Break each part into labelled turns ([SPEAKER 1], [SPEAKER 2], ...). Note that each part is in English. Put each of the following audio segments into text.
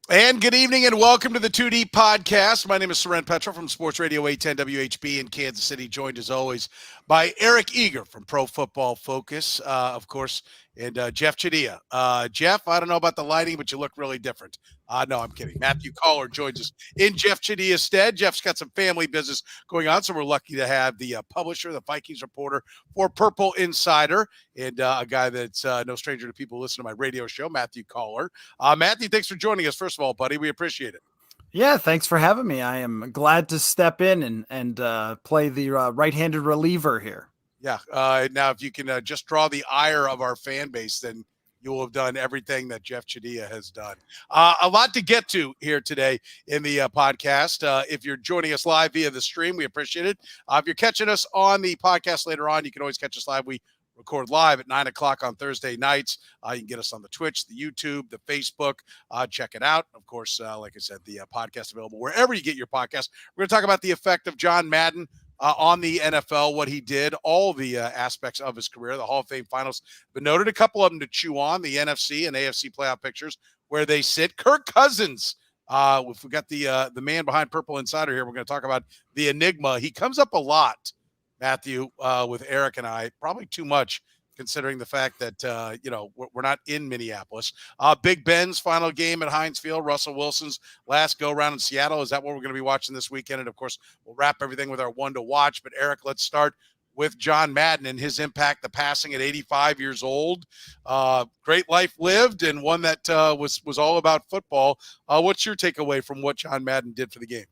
[SPEAKER 1] And good evening and welcome to the 2D podcast. My name is Soren Petro from Sports Radio 810 WHB in Kansas City, joined as always by Eric Eager from Pro Football Focus, of course, and Jeff Chadiha. Jeff, I don't know about the lighting, but you look really different. No, I'm kidding. Matthew Coller joins us in Jeff Chadiha's stead. Jeff's got some family business going on, so we're lucky to have the publisher, the Vikings reporter for Purple Insider, and a guy that's no stranger to people who listen to my radio show, Matthew Coller. Matthew, thanks for joining us. First of all, buddy, we appreciate it.
[SPEAKER 2] Yeah, thanks for having me. I am glad to step in and play the right-handed reliever here.
[SPEAKER 1] Yeah. Now, if you can just draw the ire of our fan base, then you will have done everything that Jeff Chadiha has done. A lot to get to here today in the podcast. If you're joining us live via the stream, we appreciate it. If you're catching us on the podcast later on, you can always catch us live. We record live at 9 o'clock on Thursday nights. You can get us on the Twitch, the YouTube, the Facebook. Check it out. Of course, like I said, the podcast available wherever you get your podcast. We're going to talk about the effect of John Madden on the NFL, what he did, all the aspects of his career, the Hall of Fame Finalist. But noted a couple of them to chew on, the NFC and AFC playoff pictures, where they sit. Kirk Cousins, if we got the man behind Purple Insider here, we're going to talk about the enigma. He comes up a lot, Matthew, with Eric and I, probably too much, considering the fact that, we're not in Minneapolis. Big Ben's final game at Heinz Field, Russell Wilson's last go-round in Seattle. Is that what we're going to be watching this weekend? And, of course, we'll wrap everything with our one to watch. But, Eric, let's start with John Madden and his impact, the passing at 85 years old. Great life lived and one that was all about football. What's your takeaway from what John Madden did for the game?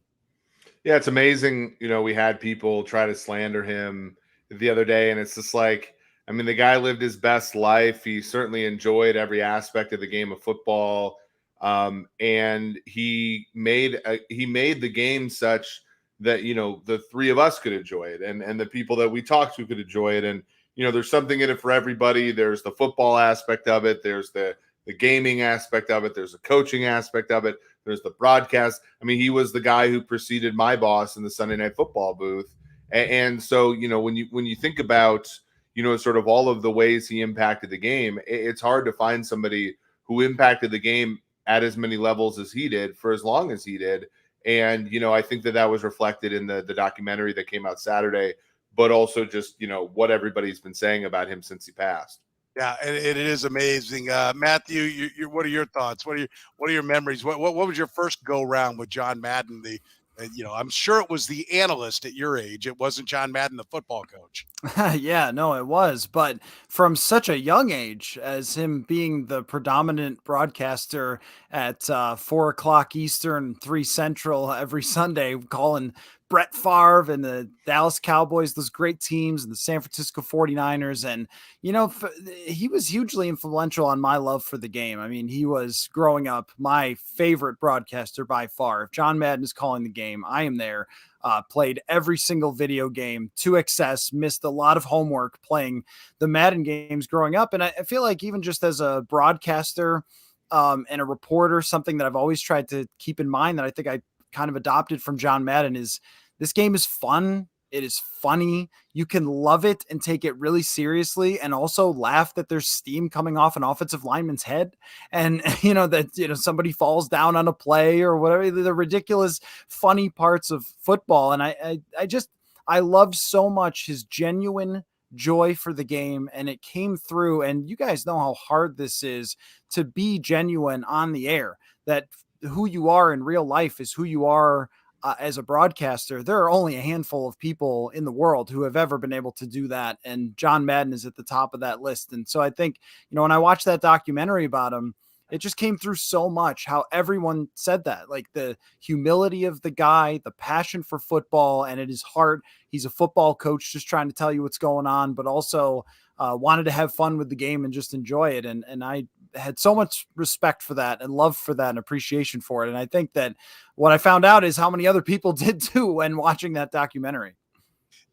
[SPEAKER 3] Yeah, it's amazing. We had people try to slander him the other day, and it's just like, the guy lived his best life. He certainly enjoyed every aspect of the game of football, and he made the game such that the three of us could enjoy it, and the people that we talked to could enjoy it. And there's something in it for everybody. There's the football aspect of it. There's the gaming aspect of it. There's the coaching aspect of it. There's the broadcast. He was the guy who preceded my boss in the Sunday Night Football booth, and so when you think about sort of all of the ways he impacted the game, it's hard to find somebody who impacted the game at as many levels as he did for as long as he did. And, I think that was reflected in the documentary that came out Saturday, but also just, what everybody's been saying about him since he passed.
[SPEAKER 1] Yeah, it is amazing. Matthew, what are your thoughts? What are your memories? What was your first go round with John Madden? I'm sure it was the analyst at your age. It wasn't John Madden, the football coach.
[SPEAKER 2] Yeah, no, it was. But from such a young age, as him being the predominant broadcaster at 4 o'clock Eastern, 3 Central every Sunday, calling Brett Favre and the Dallas Cowboys, those great teams, and the San Francisco 49ers. And, he was hugely influential on my love for the game. He was, growing up, my favorite broadcaster by far. If John Madden is calling the game, I am there. Played every single video game to excess, missed a lot of homework playing the Madden games growing up. And I feel like even just as a broadcaster and a reporter, something that I've always tried to keep in mind that I think I kind of adopted from John Madden is this game is fun. It is funny. You can love it and take it really seriously and also laugh that there's steam coming off an offensive lineman's head and, somebody falls down on a play or whatever, the ridiculous, funny parts of football. And I loved so much his genuine joy for the game, and it came through. And you guys know how hard this is to be genuine on the air, that who you are in real life is who you are as a broadcaster. There are only a handful of people in the world who have ever been able to do that. And John Madden is at the top of that list. And so I think, when I watched that documentary about him, it just came through so much how everyone said that, like the humility of the guy, the passion for football, and at his heart, he's a football coach just trying to tell you what's going on, but also wanted to have fun with the game and just enjoy it. And I had so much respect for that and love for that and appreciation for it. And I think that what I found out is how many other people did too when watching that documentary.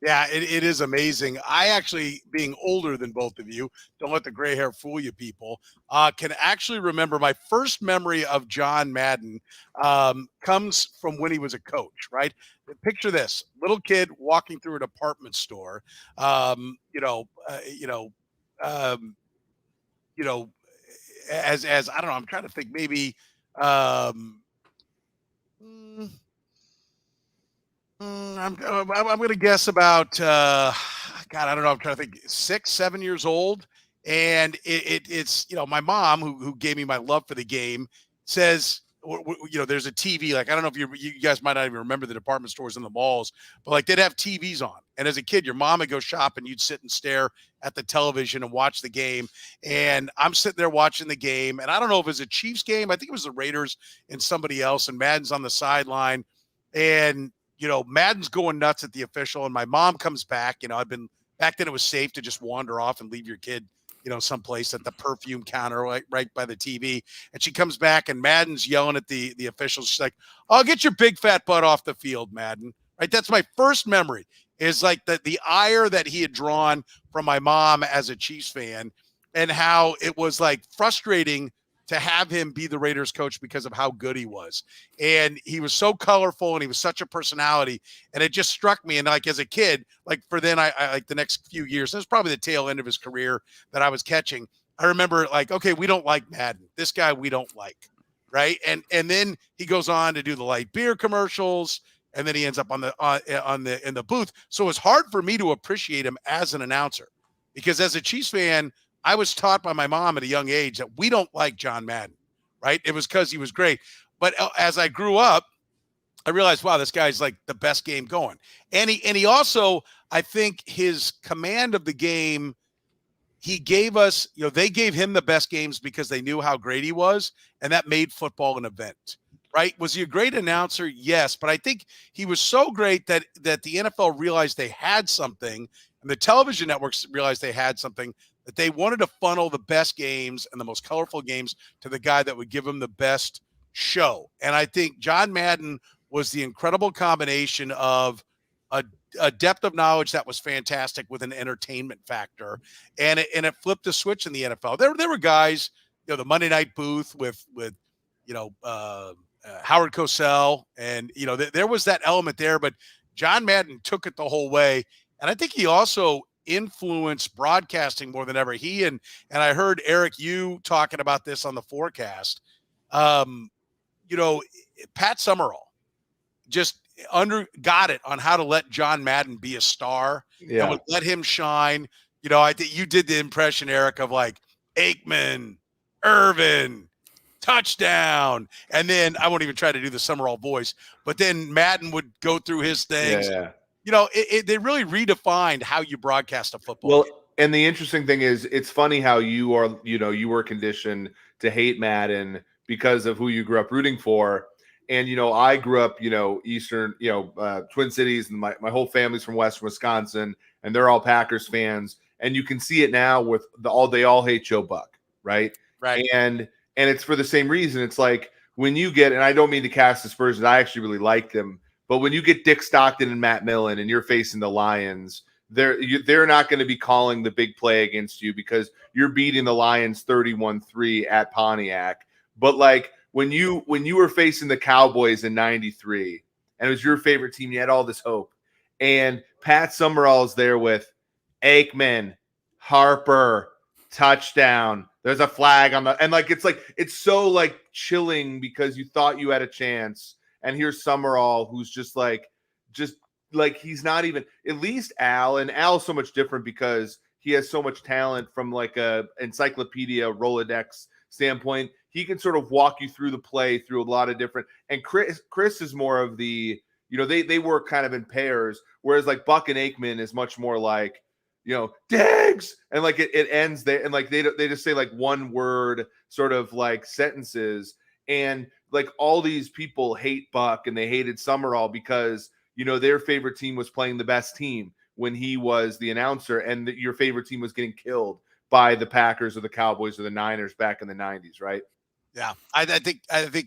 [SPEAKER 1] Yeah, it is amazing. I actually, being older than both of you, don't let the gray hair fool you people, can actually remember my first memory of John Madden comes from when he was a coach, right? Picture this, little kid walking through a department store, um, you know, uh, you know, um, as I don't know, I'm trying to think maybe Um, mm, I'm going to guess about God. I don't know. I'm trying to think. 6, 7 years old, and it's my mom who gave me my love for the game says there's a TV. Like I don't know if you guys might not even remember the department stores in the malls, but like they'd have TVs on. And as a kid, your mom would go shop and you'd sit and stare at the television and watch the game. And I'm sitting there watching the game, and I don't know if it was a Chiefs game. I think it was the Raiders and somebody else, and Madden's on the sideline, and Madden's going nuts at the official, and my mom comes back. I've been back then. It was safe to just wander off and leave your kid, someplace at the perfume counter, right by the TV. And she comes back, and Madden's yelling at the officials. She's like, "I'll get your big fat butt off the field, Madden." Right. That's my first memory, is like the ire that he had drawn from my mom as a Chiefs fan, and how it was like frustrating to have him be the Raiders coach because of how good he was. And he was so colorful, and he was such a personality. And it just struck me. And like, as a kid, like for then I like the next few years, this was probably the tail end of his career that I was catching. I remember like, okay, we don't like Madden. This guy, we don't like. Right. And then he goes on to do the light beer commercials. And then he ends up in the booth. So it's hard for me to appreciate him as an announcer, because as a Chiefs fan, I was taught by my mom at a young age that we don't like John Madden, right? It was because he was great. But as I grew up, I realized, wow, this guy's like the best game going. And he also, I think his command of the game, he gave us, they gave him the best games because they knew how great he was, and that made football an event, right? Was he a great announcer? Yes, but I think he was so great that the NFL realized they had something, and the television networks realized they had something, that they wanted to funnel the best games and the most colorful games to the guy that would give them the best show. And I think John Madden was the incredible combination of a depth of knowledge that was fantastic with an entertainment factor. And it flipped the switch in the NFL. There were guys, the Monday Night Booth with Howard Cosell, and there was that element there, but John Madden took it the whole way. And I think he also influenced broadcasting more than ever. He and I heard Eric, you talking about this on the forecast. Pat Summerall just got it on how to let John Madden be a star.
[SPEAKER 3] Yeah.
[SPEAKER 1] And would let him shine. I think you did the impression, Eric, of like Aikman, Irvin, touchdown. And then I won't even try to do the Summerall voice, but then Madden would go through his things.
[SPEAKER 3] Yeah.
[SPEAKER 1] They really redefined how you broadcast a football
[SPEAKER 3] Well,
[SPEAKER 1] game.
[SPEAKER 3] and the interesting thing is, it's funny how you were conditioned to hate Madden because of who you grew up rooting for. And, I grew up, Eastern, Twin Cities, and my whole family's from Western Wisconsin, and they're all Packers fans. And you can see it now with they all hate Joe Buck. Right.
[SPEAKER 1] Right.
[SPEAKER 3] And it's for the same reason. It's like when you get, and I don't mean to cast aspersions, I actually really like them. But when you get Dick Stockton and Matt Millen and you're facing the Lions, they're not going to be calling the big play against you because you're beating the Lions 31-3 at Pontiac. But like when you were facing the Cowboys in '93 and it was your favorite team, you had all this hope. And Pat Summerall's there with Aikman, Harper, touchdown. There's a flag on and it's so like chilling because you thought you had a chance. And here's Summerall, who's just like he's not even, at least Al's so much different because he has so much talent from like a encyclopedia Rolodex standpoint. He can sort of walk you through the play through a lot of different, and Chris is more of the, they work kind of in pairs, whereas like Buck and Aikman is much more like, Diggs, and like it ends there, and like they just say like one word sort of like sentences. And like all these people hate Buck and they hated Summerall because, their favorite team was playing the best team when he was the announcer, and your favorite team was getting killed by the Packers or the Cowboys or the Niners back in the 90s, right?
[SPEAKER 1] Yeah. I think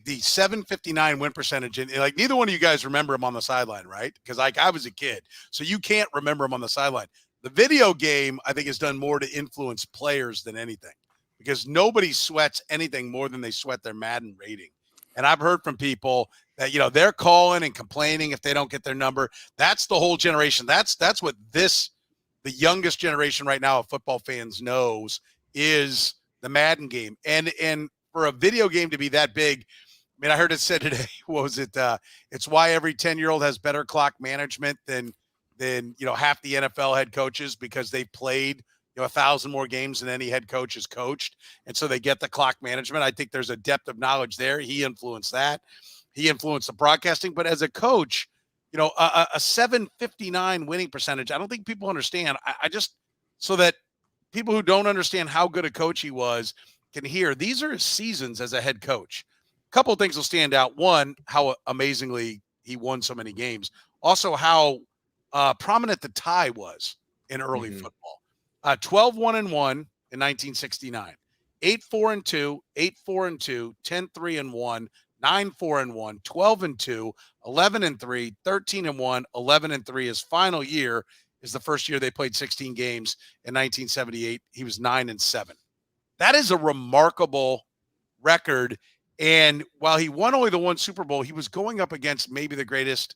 [SPEAKER 1] the 759 win percentage, and like neither one of you guys remember him on the sideline, right? Because like I was a kid, so you can't remember him on the sideline. The video game, I think, has done more to influence players than anything, because nobody sweats anything more than they sweat their Madden rating. And I've heard from people that, they're calling and complaining if they don't get their number. That's the whole generation. That's what the youngest generation right now of football fans knows is the Madden game. And for a video game to be that big, mean, I heard it said today, what was it? It's why every 10-year-old has better clock management than half the NFL head coaches, because they've played 1,000 more games than any head coach has coached. And so they get the clock management. I think there's a depth of knowledge there. He influenced that. He influenced the broadcasting. But as a coach, a 759 winning percentage, I don't think people understand. I just, so that people who don't understand how good a coach he was can hear, these are his seasons as a head coach. A couple of things will stand out. One, how amazingly he won so many games. Also, how prominent the tie was in early football. 12-1-1 in 1969, 8-4-2, 8-4-2, 10-3-1, 9-4-1, 12-2, 11-3, 13-1, 11-3. His final year is the first year they played 16 games in 1978. He was 9-7. That is a remarkable record. And while he won only the one Super Bowl, he was going up against maybe the greatest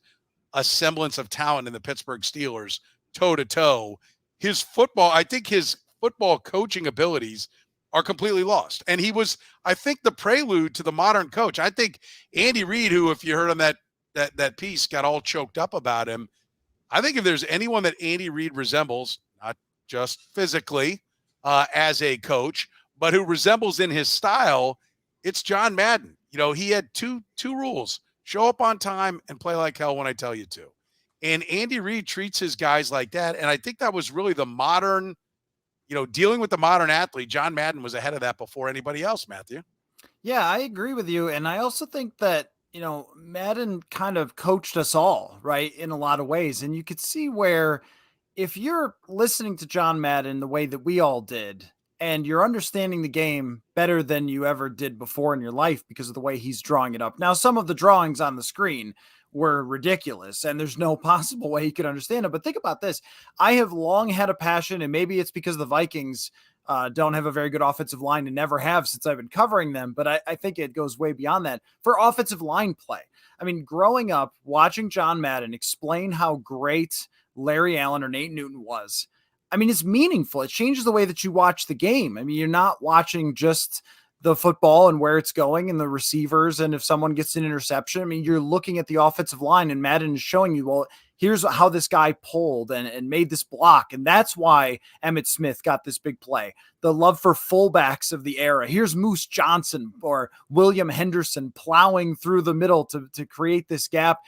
[SPEAKER 1] semblance of talent in the Pittsburgh Steelers, toe to toe. His football coaching abilities are completely lost. And he was, I think, the prelude to the modern coach. I think Andy Reid, who, if you heard on that piece, got all choked up about him. I think if there's anyone that Andy Reid resembles, not just physically as a coach, but who resembles in his style, it's John Madden. He had two rules: show up on time and play like hell when I tell you to. And Andy Reid treats his guys like that. And I think that was really the modern, dealing with the modern athlete. John Madden was ahead of that before anybody else, Matthew.
[SPEAKER 2] Yeah, I agree with you. And I also think that, Madden kind of coached us all, right, in a lot of ways. And you could see where, if you're listening to John Madden the way that we all did, and you're understanding the game better than you ever did before in your life because of the way he's drawing it up. Now, some of the drawings on the screen were ridiculous, and there's no possible way he could understand it. But think about this. I have long had a passion, and maybe it's because the Vikings don't have a very good offensive line and never have since I've been covering them. But I think it goes way beyond that for offensive line play. I mean, growing up, watching John Madden explain how great Larry Allen or Nate Newton was, I mean, it's meaningful. It changes the way that you watch the game. I mean, you're not watching just the football and where it's going and the receivers and if someone gets an interception. I mean, you're looking at the offensive line, and Madden is showing you, well, here's how this guy pulled and made this block. And that's why Emmitt Smith got this big play. The love for fullbacks of the era. Here's Moose Johnson or William Henderson plowing through the middle to create this gap.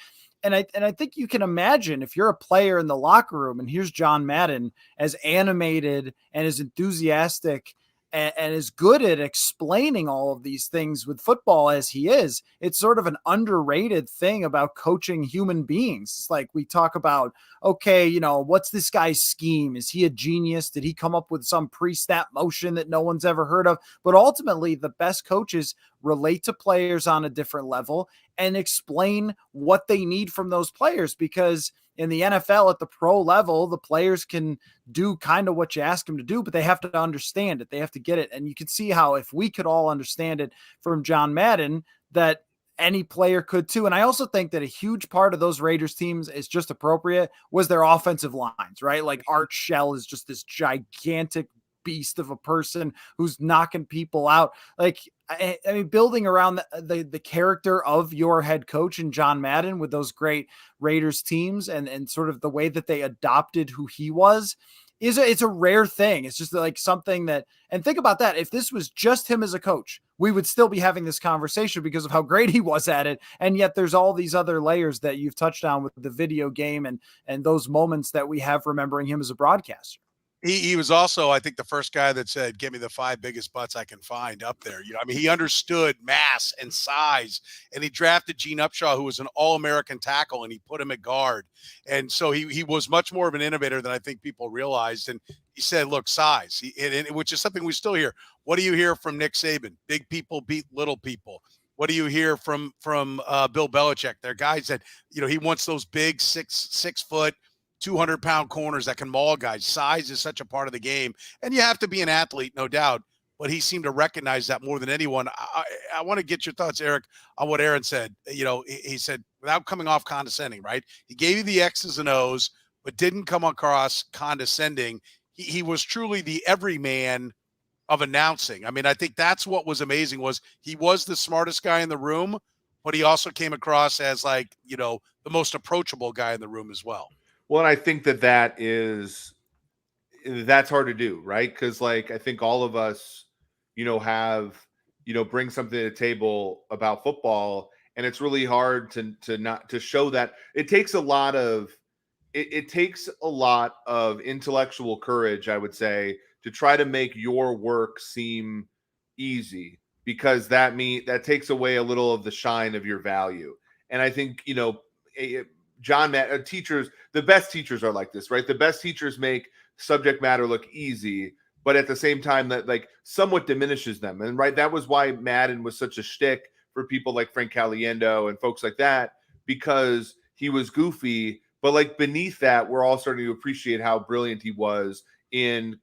[SPEAKER 2] And I think you can imagine, if you're a player in the locker room and here's John Madden as animated and as enthusiastic and as good at explaining all of these things with football as he is, it's sort of an underrated thing about coaching human beings. It's like we talk about, okay, what's this guy's scheme? Is he a genius? Did he come up with some pre-snap motion that no one's ever heard of? But ultimately, the best coaches relate to players on a different level and explain what they need from those players, because in the NFL at the pro level, the players can do kind of what you ask them to do, but they have to understand it. They have to get it. And you can see how, if we could all understand it from John Madden, that any player could too. And I also think that a huge part of those Raiders teams is just appropriate was their offensive lines, right? Like Art Shell is just this gigantic beast of a person who's knocking people out. Like, I mean, building around the character of your head coach and John Madden with those great Raiders teams and sort of the way that they adopted who he was it's a rare thing. It's just like something that, and think about that. If this was just him as a coach, we would still be having this conversation because of how great he was at it. And yet there's all these other layers that you've touched on with the video game and those moments that we have remembering him as a broadcaster.
[SPEAKER 1] He was also, I think, the first guy that said, "Give me the 5 biggest butts I can find up there." I mean, he understood mass and size, and he drafted Gene Upshaw, who was an All-American tackle, and he put him at guard. And so he was much more of an innovator than I think people realized. And he said, "Look, size," which is something we still hear. What do you hear from Nick Saban? Big people beat little people. What do you hear from Bill Belichick? They're guys that he wants those big 6 foot. 200-pound corners that can maul guys. Size is such a part of the game, and you have to be an athlete, no doubt. But he seemed to recognize that more than anyone. I want to get your thoughts, Eric, on what Aaron said. He said, without coming off condescending, right? He gave you the X's and O's, but didn't come across condescending. He was truly the everyman of announcing. I mean, I think that's what was amazing was he was the smartest guy in the room, but he also came across as like, the most approachable guy in the room as well.
[SPEAKER 3] Well, and I think that's hard to do, right? Because like I think all of us, have bring something to the table about football, and it's really hard to not to show that it takes a lot of it takes a lot of intellectual courage, I would say, to try to make your work seem easy, because that takes away a little of the shine of your value. And I think John Madden teachers, the best teachers are like this, right? The best teachers make subject matter look easy, but at the same time that like somewhat diminishes them. And right, that was why Madden was such a shtick for people like Frank Caliendo and folks like that, because he was goofy, but like beneath that, we're all starting to appreciate how brilliant he was in,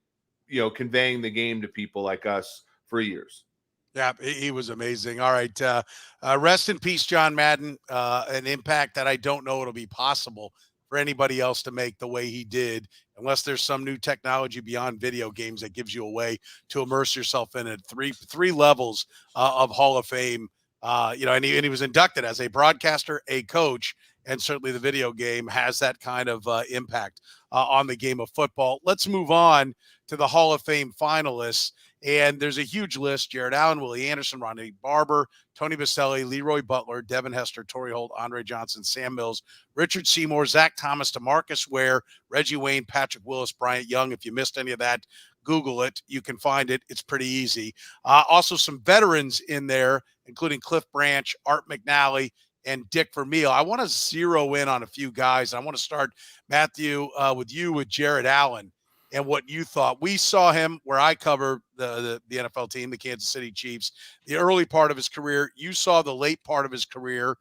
[SPEAKER 3] conveying the game to people like us for years.
[SPEAKER 1] Yeah, he was amazing. All right. Rest in peace, John Madden. An impact that I don't know it'll be possible for anybody else to make the way he did, unless there's some new technology beyond video games that gives you a way to immerse yourself in it. Three levels of Hall of Fame. And he was inducted as a broadcaster, a coach, and certainly the video game has that kind of impact on the game of football. Let's move on to the Hall of Fame finalists. And there's a huge list: Jared Allen, Willie Anderson, Ronnie Barber, Tony Baselli, Leroy Butler, Devin Hester, Torrey Holt, Andre Johnson, Sam Mills, Richard Seymour, Zach Thomas, DeMarcus Ware, Reggie Wayne, Patrick Willis, Bryant Young. If you missed any of that, Google it. You can find it. It's pretty easy. Also some veterans in there, including Cliff Branch, Art McNally, and Dick Vermeil. I want to zero in on a few guys. I want to start, Matthew, with Jared Allen and what you thought. We saw him where I cover the NFL team, the Kansas City Chiefs, the early part of his career. You saw the late part of his career.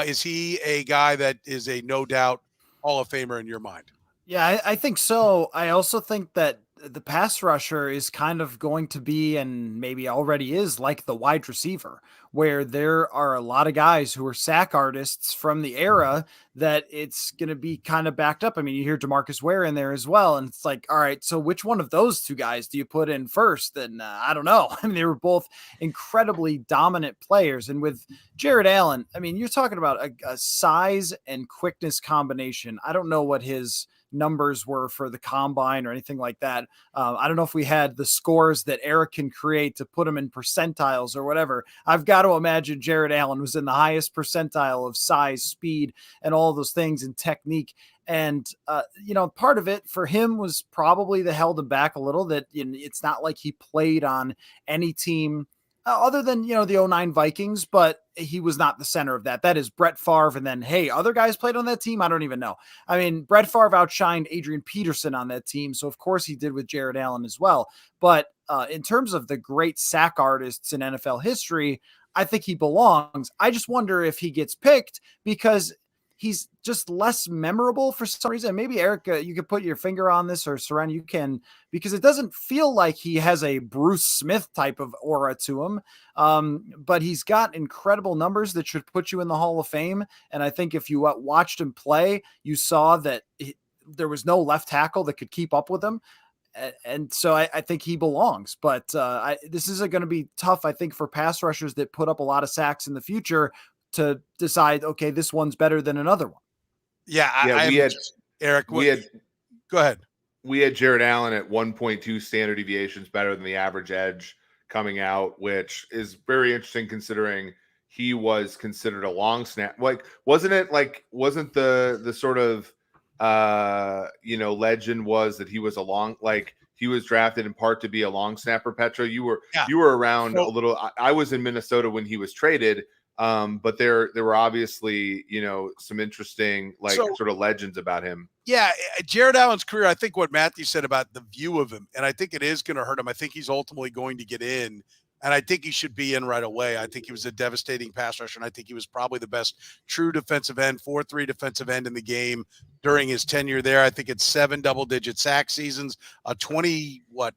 [SPEAKER 1] Is he a guy that is a no doubt Hall of Famer in your mind?
[SPEAKER 2] Yeah, I think so. I also think that the pass rusher is kind of going to be, and maybe already is, like the wide receiver, where there are a lot of guys who are sack artists from the era that it's going to be kind of backed up. I mean, you hear DeMarcus Ware in there as well. And it's like, all right, so which one of those two guys do you put in first? And I don't know. I mean, they were both incredibly dominant players. And with Jared Allen, I mean, you're talking about a size and quickness combination. I don't know what his numbers were for the combine or anything like that. I don't know if we had the scores that Eric can create to put them in percentiles or whatever. I've got to imagine Jared Allen was in the highest percentile of size, speed, and all those things, and technique. And, part of it for him was probably that held him back a little, that it's not like he played on any team other than, the 09 Vikings, but he was not the center of that. That is Brett Favre. And then, hey, other guys played on that team. I don't even know. I mean, Brett Favre outshined Adrian Peterson on that team. So of course he did with Jared Allen as well. But in terms of the great sack artists in NFL history, I think he belongs. I just wonder if he gets picked because he's just less memorable for some reason. Maybe Eric, you could put your finger on this, or Soren, you can, because it doesn't feel like he has a Bruce Smith type of aura to him. But he's got incredible numbers that should put you in the Hall of Fame. And I think if you watched him play, you saw that there was no left tackle that could keep up with him. And so I think he belongs, but this is going to be tough, I think, for pass rushers that put up a lot of sacks in the future to decide, okay, this one's better than another one.
[SPEAKER 1] Yeah, Eric. Go ahead.
[SPEAKER 3] We had Jared Allen at 1.2 standard deviations better than the average edge coming out, which is very interesting considering he was considered a long snap. Like, wasn't the sort of legend was that he was he was drafted in part to be a long snapper. Petro, you were around a little. I was in Minnesota when he was traded. But there were obviously, some interesting sort of legends about him.
[SPEAKER 1] Yeah, Jared Allen's career, I think what Matthew said about the view of him, and I think it is going to hurt him. I think he's ultimately going to get in, and I think he should be in right away. I think he was a devastating pass rusher, and I think he was probably the best true defensive end, 4-3 defensive end in the game during his tenure there. I think it's 7 double-digit sack seasons, 21,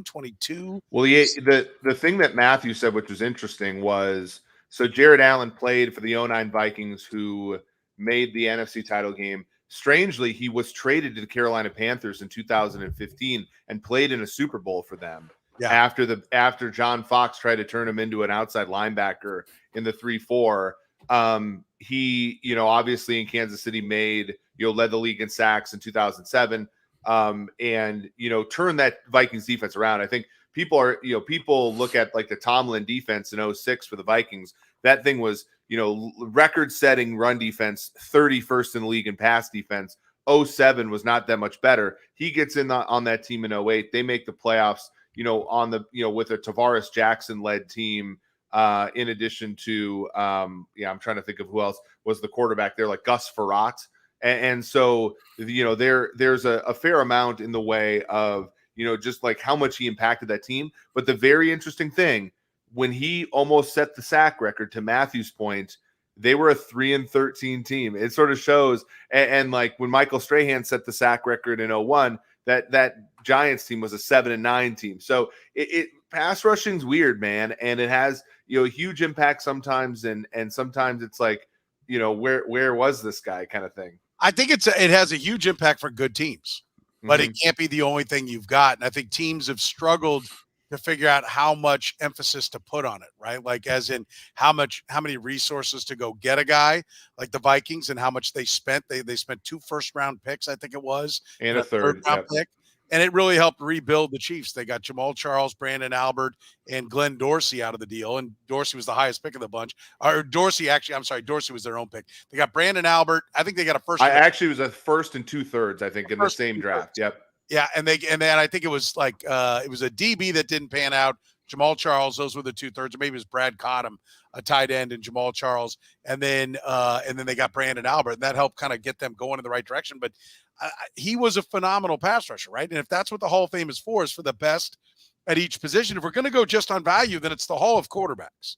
[SPEAKER 1] 22.
[SPEAKER 3] Well, the thing that Matthew said, which was interesting, was so Jared Allen played for the 09 Vikings, who made the NFC title game. Strangely, he was traded to the Carolina Panthers in 2015 and played in a Super Bowl for them. Yeah. After John Fox tried to turn him into an outside linebacker in the 3-4. He, obviously in Kansas City led the league in sacks in 2007, and, turned that Vikings defense around. I think people look at like the Tomlin defense in 06 for the Vikings. That thing was, record-setting run defense, 31st in the league in pass defense. 07 was not that much better. He gets in on that team in 08. They make the playoffs, with a Tavares Jackson-led team. In addition to, I'm trying to think of who else was the quarterback there, like Gus Frerotte. And so, there's a fair amount in the way of, just like how much he impacted that team. But the very interesting thing, when he almost set the sack record, to Matthew's point, they were a 3-13 team. It sort of shows. And like when Michael Strahan set the sack record in 01, that Giants team was a 7-9 team. So it pass rushing's weird, man. And it has, a huge impact sometimes. And sometimes it's like, where was this guy kind of thing.
[SPEAKER 1] I think it has a huge impact for good teams, but it can't be the only thing you've got. And I think teams have struggled to figure out how much emphasis to put on it, right? Like as in how many resources to go get a guy like the Vikings and how much they spent. They spent 2 first-round picks, I think it was,
[SPEAKER 3] and a third-round
[SPEAKER 1] pick. And it really helped rebuild the Chiefs. They got Jamal Charles, Brandon Albert, and Glenn Dorsey out of the deal. And Dorsey was the highest pick of the bunch. Dorsey was their own pick. They got Brandon Albert. I think they got a first.
[SPEAKER 3] It was a first and 2/3, I think, in the same draft. Yep.
[SPEAKER 1] Yeah, and then I think it was like it was a DB that didn't pan out. Jamal Charles, those were the 2/3. Maybe it was Brad Cottam, a tight end, and Jamal Charles, and then they got Brandon Albert, and that helped kind of get them going in the right direction. But he was a phenomenal pass rusher, right? And if that's what the Hall of Fame is for the best at each position. If we're going to go just on value, then it's the Hall of quarterbacks,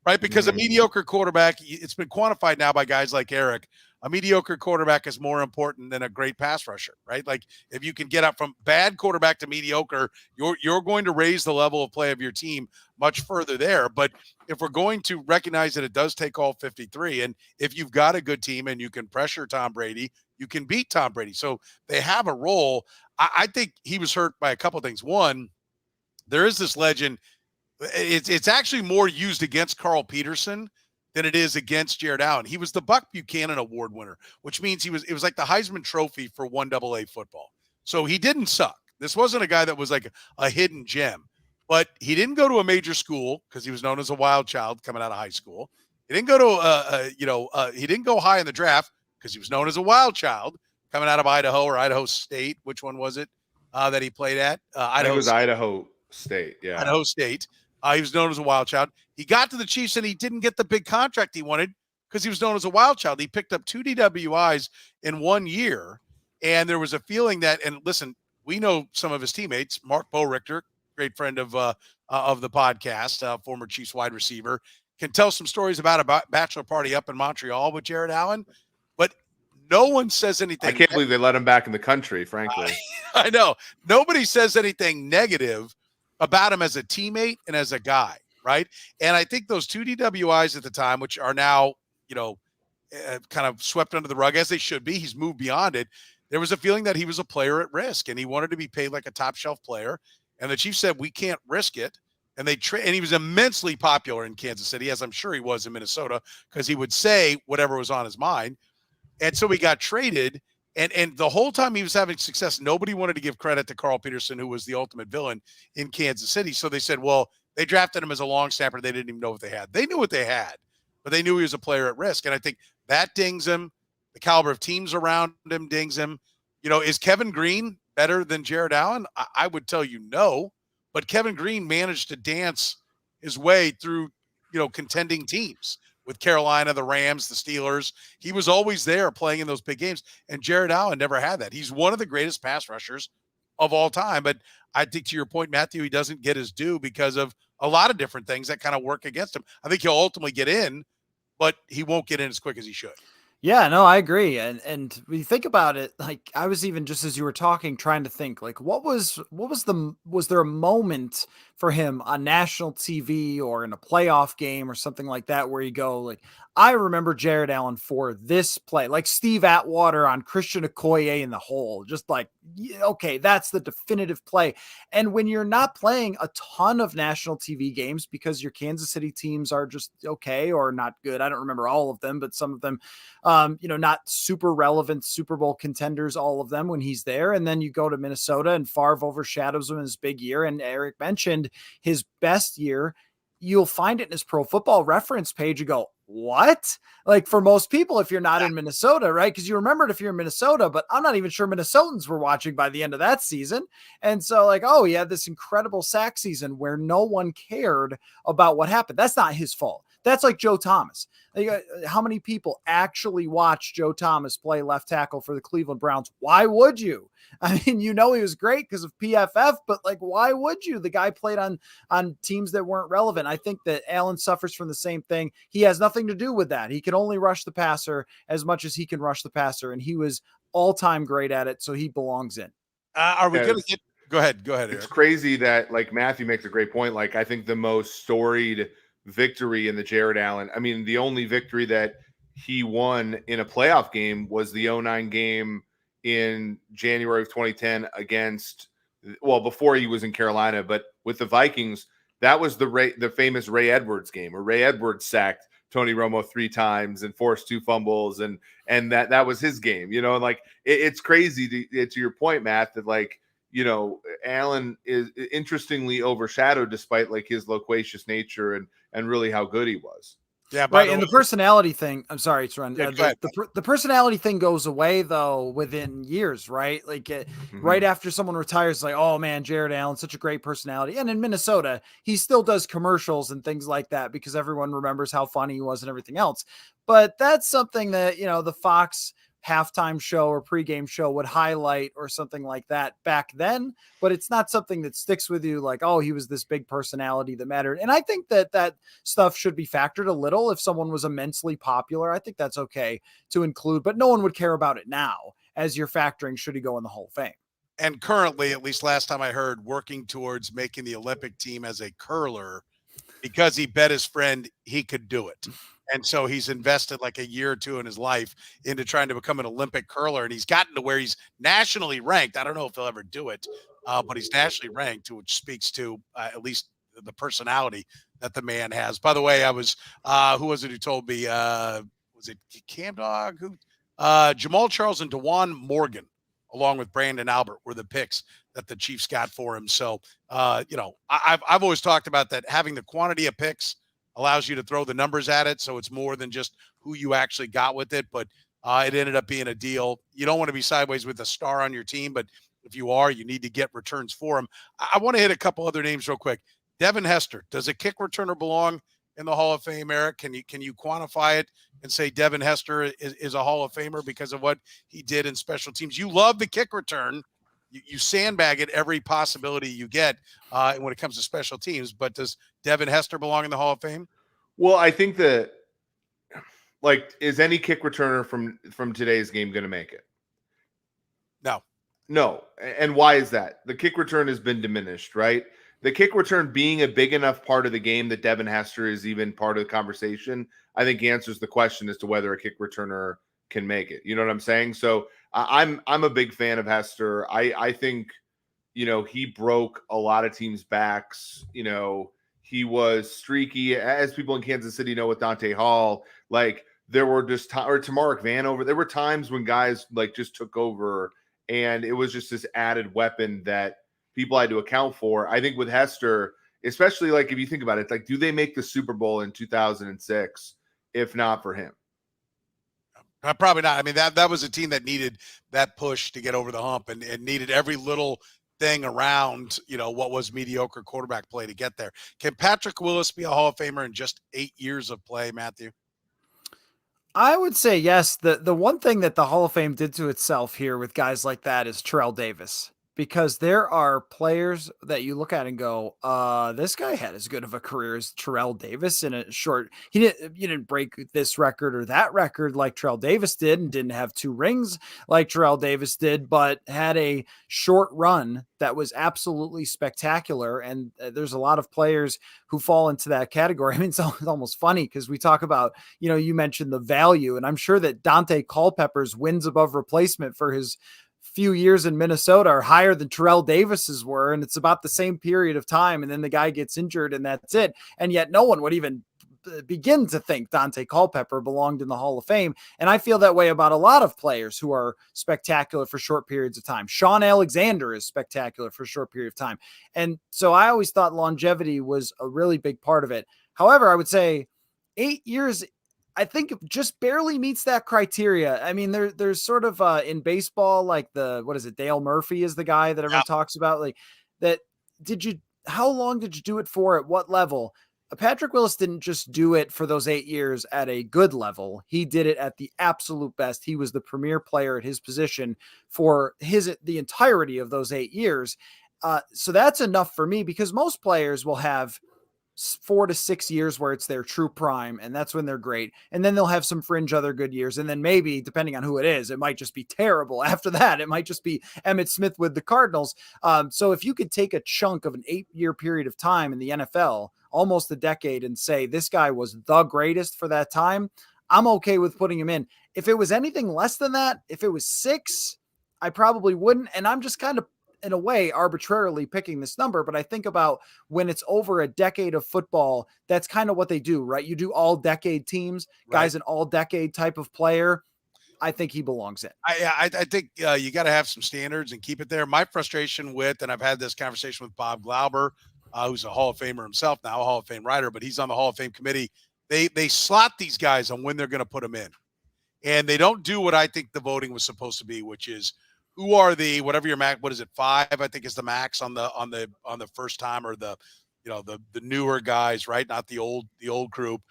[SPEAKER 1] right? Because a mediocre quarterback, it's been quantified now by guys like Eric. A mediocre quarterback is more important than a great pass rusher, right? Like if you can get up from bad quarterback to mediocre, you're going to raise the level of play of your team much further there. But if we're going to recognize that it does take all 53, and if you've got a good team and you can pressure Tom Brady, you can beat Tom Brady. So they have a role. I think he was hurt by a couple of things. One, there is this legend. It's actually more used against Carl Peterson than it is against Jared Allen. He was the Buck Buchanan Award winner, which means it was like the Heisman Trophy for 1AA football. So he didn't suck. This wasn't a guy that was like a hidden gem, but he didn't go to a major school because he was known as a wild child coming out of high school. He didn't go to he didn't go high in the draft because he was known as a wild child coming out of Idaho or Idaho State. Which one was it that he played at?
[SPEAKER 3] It was Idaho State. Yeah.
[SPEAKER 1] Idaho State. He was known as a wild child. He got to the Chiefs and he didn't get the big contract he wanted because he was known as a wild child. He picked up 2 DWIs in 1 year. And there was a feeling that, and listen, we know some of his teammates, Mark Borichter, great friend of the podcast, former Chiefs wide receiver, can tell some stories about a bachelor party up in Montreal with Jared Allen, but no one says anything.
[SPEAKER 3] I can't believe they let him back in the country, frankly.
[SPEAKER 1] I know. Nobody says anything negative about him as a teammate and as a guy, right? And I think those 2 DWIs at the time, which are now, kind of swept under the rug as they should be, he's moved beyond it. There was a feeling that he was a player at risk and he wanted to be paid like a top shelf player. And the Chiefs said, we can't risk it. And and he was immensely popular in Kansas City, as I'm sure he was in Minnesota, because he would say whatever was on his mind. And so he got traded. And the whole time he was having success, nobody wanted to give credit to Carl Peterson, who was the ultimate villain in Kansas City. So they said, well, they drafted him as a long snapper. They didn't even know what they had. They knew what they had, but they knew he was a player at risk. And I think that dings him. The caliber of teams around him dings him. Is Kevin Green better than Jared Allen? I would tell you no. But Kevin Green managed to dance his way through, contending teams with Carolina, the Rams, the Steelers. He was always there playing in those big games. And Jared Allen never had that. He's one of the greatest pass rushers of all time. But I think to your point, Matthew, he doesn't get his due because of a lot of different things that kind of work against him. I think he'll ultimately get in, but he won't get in as quick as he should.
[SPEAKER 2] Yeah, no, I agree. And when you think about it, like I was even just as you were talking, trying to think like was there a moment for him on national TV or in a playoff game or something like that, where you go like, I remember Jared Allen for this play, like Steve Atwater on Christian Okoye in the hole, just like, okay, that's the definitive play. And when you're not playing a ton of national TV games because your Kansas City teams are just okay or not good, I don't remember all of them, but some of them, not super relevant Super Bowl contenders, all of them when he's there. And then you go to Minnesota and Favre overshadows him in his big year. And Eric mentioned his best year. You'll find it in his Pro Football Reference page. You go, what? Like for most people, if you're not in Minnesota, right? Because you remember it if you're in Minnesota, but I'm not even sure Minnesotans were watching by the end of that season. And so like, oh, he had this incredible sack season where no one cared about what happened. That's not his fault. That's like Joe Thomas. How many people actually watched Joe Thomas play left tackle for the Cleveland Browns? Why would you? I mean, he was great because of PFF, but like, why would you? The guy played on teams that weren't relevant. I think that Allen suffers from the same thing. He has nothing to do with that. He can only rush the passer as much as he can rush the passer, and he was all-time great at it, so he belongs in.
[SPEAKER 1] Are we going to get – go ahead,
[SPEAKER 3] It's
[SPEAKER 1] Eric.
[SPEAKER 3] crazy that, like, Matthew makes a great point. Like, I think the most storied victory in the Jared Allen, I mean, the only victory that he won in a playoff game was the 2009 game in January of 2010 against, well, before he was in Carolina, but with the Vikings, that was the famous Ray Edwards game where Ray Edwards sacked Tony Romo 3 times and forced 2 fumbles, and that was his game, and like it's crazy to your point, Matt, that like, Allen is interestingly overshadowed despite like his loquacious nature and really how good he was.
[SPEAKER 1] Yeah,
[SPEAKER 2] right. And the personality thing, I'm sorry, it's run.
[SPEAKER 1] Yeah,
[SPEAKER 2] the personality thing goes away though within years, right? Like right after someone retires, like, oh man, Jared Allen, such a great personality. And in Minnesota, he still does commercials and things like that because everyone remembers how funny he was and everything else. But that's something that, the Fox halftime show or pregame show would highlight or something like that back then, but it's not something that sticks with you like, oh, he was this big personality that mattered. And I think that stuff should be factored a little. If someone was immensely popular, I think that's okay to include, but no one would care about it now as you're factoring, should he go in the Hall of Fame?
[SPEAKER 1] And currently, at least last time I heard, working towards making the Olympic team as a curler because he bet his friend he could do it. And so he's invested like a year or 2 in his life into trying to become an Olympic curler. And he's gotten to where he's nationally ranked. I don't know if he'll ever do it, but he's nationally ranked, which speaks to at least the personality that the man has. By the way, I was, who was it who told me, was it Cam Dog? Jamal Charles and DeJuan Morgan, along with Brandon Albert, were the picks that the Chiefs got for him. So, I've always talked about that having the quantity of picks allows you to throw the numbers at it. So it's more than just who you actually got with it, but it ended up being a deal. You don't want to be sideways with a star on your team, but if you are, you need to get returns for him. I want to hit a couple other names real quick. Devin Hester, does a kick returner belong in the Hall of Fame, Eric? Can you quantify it and say Devin Hester is a Hall of Famer because of what he did in special teams? You love the kick return. You sandbag it every possibility you get when it comes to special teams. But does Devin Hester belong in the Hall of Fame?
[SPEAKER 3] Well, I think that, like, is any kick returner from today's game going to make it? No. And why is that? The kick return has been diminished, right? The kick return being a big enough part of the game that Devin Hester is even part of the conversation, I think answers the question as to whether a kick returner can make it. You know what I'm saying? So I'm a big fan of Hester. I think, he broke a lot of teams' backs. He was streaky, as people in Kansas City know with Dante Hall. Like, there were just or Tamarick Vanover. There were times when guys like just took over, and it was just this added weapon that people had to account for. I think with Hester, especially like if you think about it, like, do they make the Super Bowl in 2006 if not for him?
[SPEAKER 1] Probably not. I mean, that was a team that needed that push to get over the hump and needed every little thing around, what was mediocre quarterback play to get there. Can Patrick Willis be a Hall of Famer in just 8 years of play, Matthew?
[SPEAKER 2] I would say yes. The one thing that the Hall of Fame did to itself here with guys like that is Terrell Davis. because there are players that you look at and go, this guy had as good of a career as Terrell Davis in a short. You didn't break this record or that record like Terrell Davis did, and didn't have 2 rings like Terrell Davis did, but had a short run that was absolutely spectacular. And there's a lot of players who fall into that category. I mean, it's almost funny because we talk about, you mentioned the value, and I'm sure that Dante Culpepper's wins above replacement for his few years in Minnesota are higher than Terrell Davis's were. And it's about the same period of time. And then the guy gets injured and that's it. And yet no one would even begin to think Dante Culpepper belonged in the Hall of Fame. And I feel that way about a lot of players who are spectacular for short periods of time. Sean Alexander is spectacular for a short period of time. And so I always thought longevity was a really big part of it. However, I would say 8 years, I think, just barely meets that criteria. I mean, there's sort of in baseball, like Dale Murphy is the guy that everyone talks about, like that. How long did you do it for? At what level? Patrick Willis didn't just do it for those 8 years at a good level. He did it at the absolute best. He was the premier player at his position for the entirety of those 8 years. So that's enough for me, because most players will have 4 to 6 years where it's their true prime, and that's when they're great. And then they'll have some fringe other good years. And then maybe, depending on who it is, it might just be terrible. After that, it might just be Emmitt Smith with the Cardinals. So if you could take a chunk of an 8-year period of time in the NFL, almost a decade, and say this guy was the greatest for that time, I'm okay with putting him in. If it was anything less than that, if it was 6, I probably wouldn't. And I'm just kind of, in a way, arbitrarily picking this number, but I think about when it's over a decade of football, that's kind of what they do, right? You do all decade teams, guys, an all decade type of player. I think he belongs in.
[SPEAKER 1] I think you got to have some standards and keep it there. My frustration with, and I've had this conversation with Bob Glauber, who's a Hall of Famer himself, now a Hall of Fame writer, but he's on the Hall of Fame committee. They slot these guys on when they're going to put them in, and they don't do what I think the voting was supposed to be, which is, who are the, whatever your max, what is it, 5, I think is the max on the first time, or the newer guys, right? Not the old group.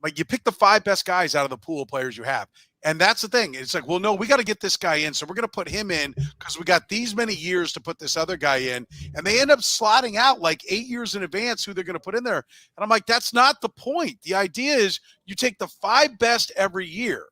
[SPEAKER 1] Like, you pick the 5 best guys out of the pool of players you have. And that's the thing. It's like, well, no, we got to get this guy in. So we're going to put him in because we got these many years to put this other guy in. And they end up slotting out like 8 years in advance who they're going to put in there. And I'm like, that's not the point. The idea is you take the 5 best every year.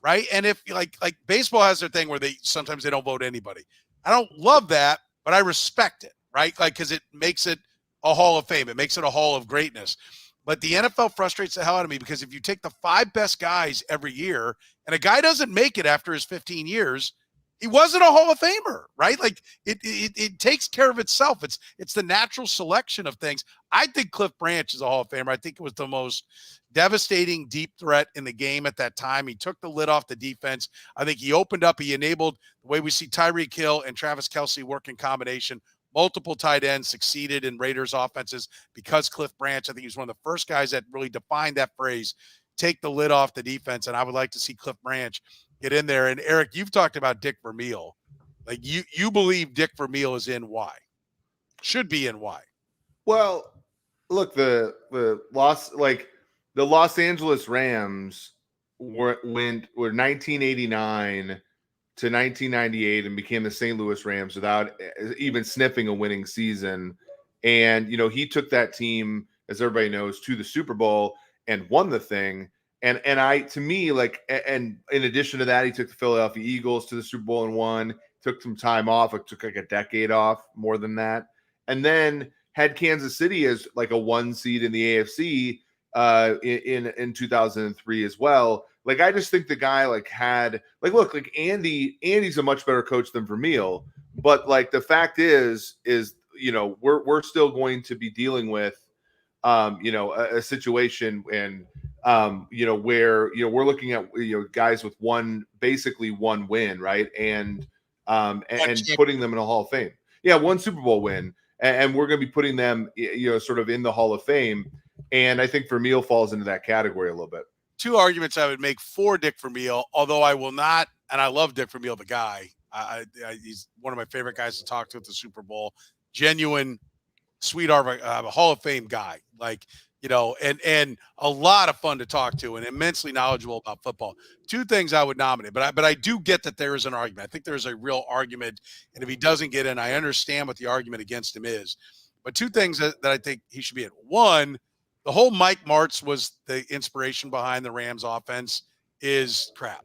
[SPEAKER 1] Right. And if like baseball has their thing where sometimes they don't vote anybody. I don't love that, but I respect it. Right. Like, because it makes it a Hall of Fame. It makes it a Hall of Greatness. But the NFL frustrates the hell out of me, because if you take the 5 best guys every year and a guy doesn't make it after his 15 years, he wasn't a Hall of Famer, right? Like it takes care of itself. It's the natural selection of things. I think Cliff Branch is a Hall of Famer. I think it was the most devastating deep threat in the game at that time. He took the lid off the defense. I think he opened up, he enabled the way we see Tyreek Hill and Travis Kelce work in combination. Multiple tight ends succeeded in Raiders offenses because Cliff Branch, I think he was one of the first guys that really defined that phrase, take the lid off the defense. And I would like to see Cliff Branch get in there. And Eric, you've talked about Dick Vermeil. Like, you believe Dick Vermeil is in why? Should be in why?
[SPEAKER 3] Well, look, the Los Angeles Rams were 1989 to 1998 and became the St. Louis Rams without even sniffing a winning season. And, he took that team, as everybody knows, to the Super Bowl and won the thing. And to me, like, and in addition to that, he took the Philadelphia Eagles to the Super Bowl and won, took some time off. It took like a decade off, more than that. And then had Kansas City as like a 1 seed in the AFC in 2003 as well. Like, I just think the guy Andy's a much better coach than Vermeil, but like the fact is, we're still going to be dealing with, a situation and, where, we're looking at, guys with basically one win, right. And putting them in a Hall of Fame. Yeah. 1 Super Bowl win. And we're going to be putting them, sort of in the Hall of Fame. And I think Vermeil falls into that category a little bit.
[SPEAKER 1] 2 arguments I would make for Dick Vermeil, although I will not, and I love Dick Vermeil, the guy. He's one of my favorite guys to talk to at the Super Bowl. Genuine, sweetheart, a Hall of Fame guy. Like, and a lot of fun to talk to and immensely knowledgeable about football. Two things I would nominate, but I do get that there is an argument. I think there's a real argument, and if he doesn't get in, I understand what the argument against him is. But two things that I think he should be in. One, the whole Mike Martz was the inspiration behind the Rams offense is crap.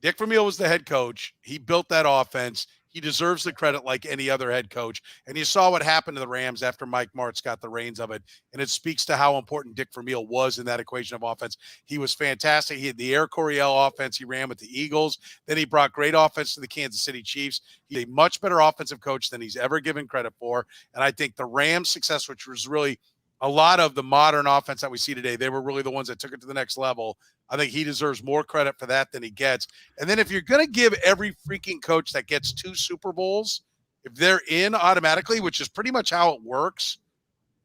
[SPEAKER 1] Dick Vermeil was the head coach. He built that offense. He deserves the credit like any other head coach. And you saw what happened to the Rams after Mike Martz got the reins of it. And it speaks to how important Dick Vermeil was in that equation of offense. He was fantastic. He had the Air Coryell offense he ran with the Eagles. Then he brought great offense to the Kansas City Chiefs. He's a much better offensive coach than he's ever given credit for. And I think the Rams' success, which was really a lot of the modern offense that we see today, they were really the ones that took it to the next level. I think he deserves more credit for that than he gets. And then if you're going to give every freaking coach that gets 2 Super Bowls, if they're in automatically, which is pretty much how it works,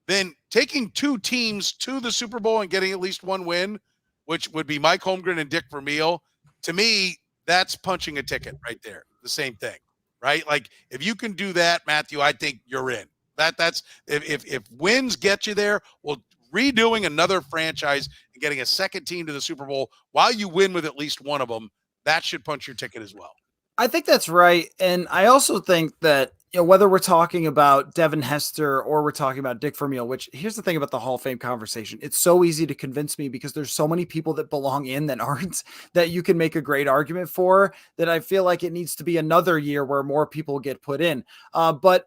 [SPEAKER 1] then taking 2 teams to the Super Bowl and getting at least 1 win, which would be Mike Holmgren and Dick Vermeil, to me, that's punching a ticket right there. The same thing, right? Like if you can do that, Matthew, I think you're in. That's if wins get you there, well, redoing another franchise and getting a second team to the Super Bowl while you win with at least one of them, that should punch your ticket as well.
[SPEAKER 2] I think that's right. And I also think that, whether we're talking about Devin Hester or we're talking about Dick Vermeil, which here's the thing about the Hall of Fame conversation. It's so easy to convince me because there's so many people that belong in that aren't, that you can make a great argument for, that I feel like it needs to be another year where more people get put in. But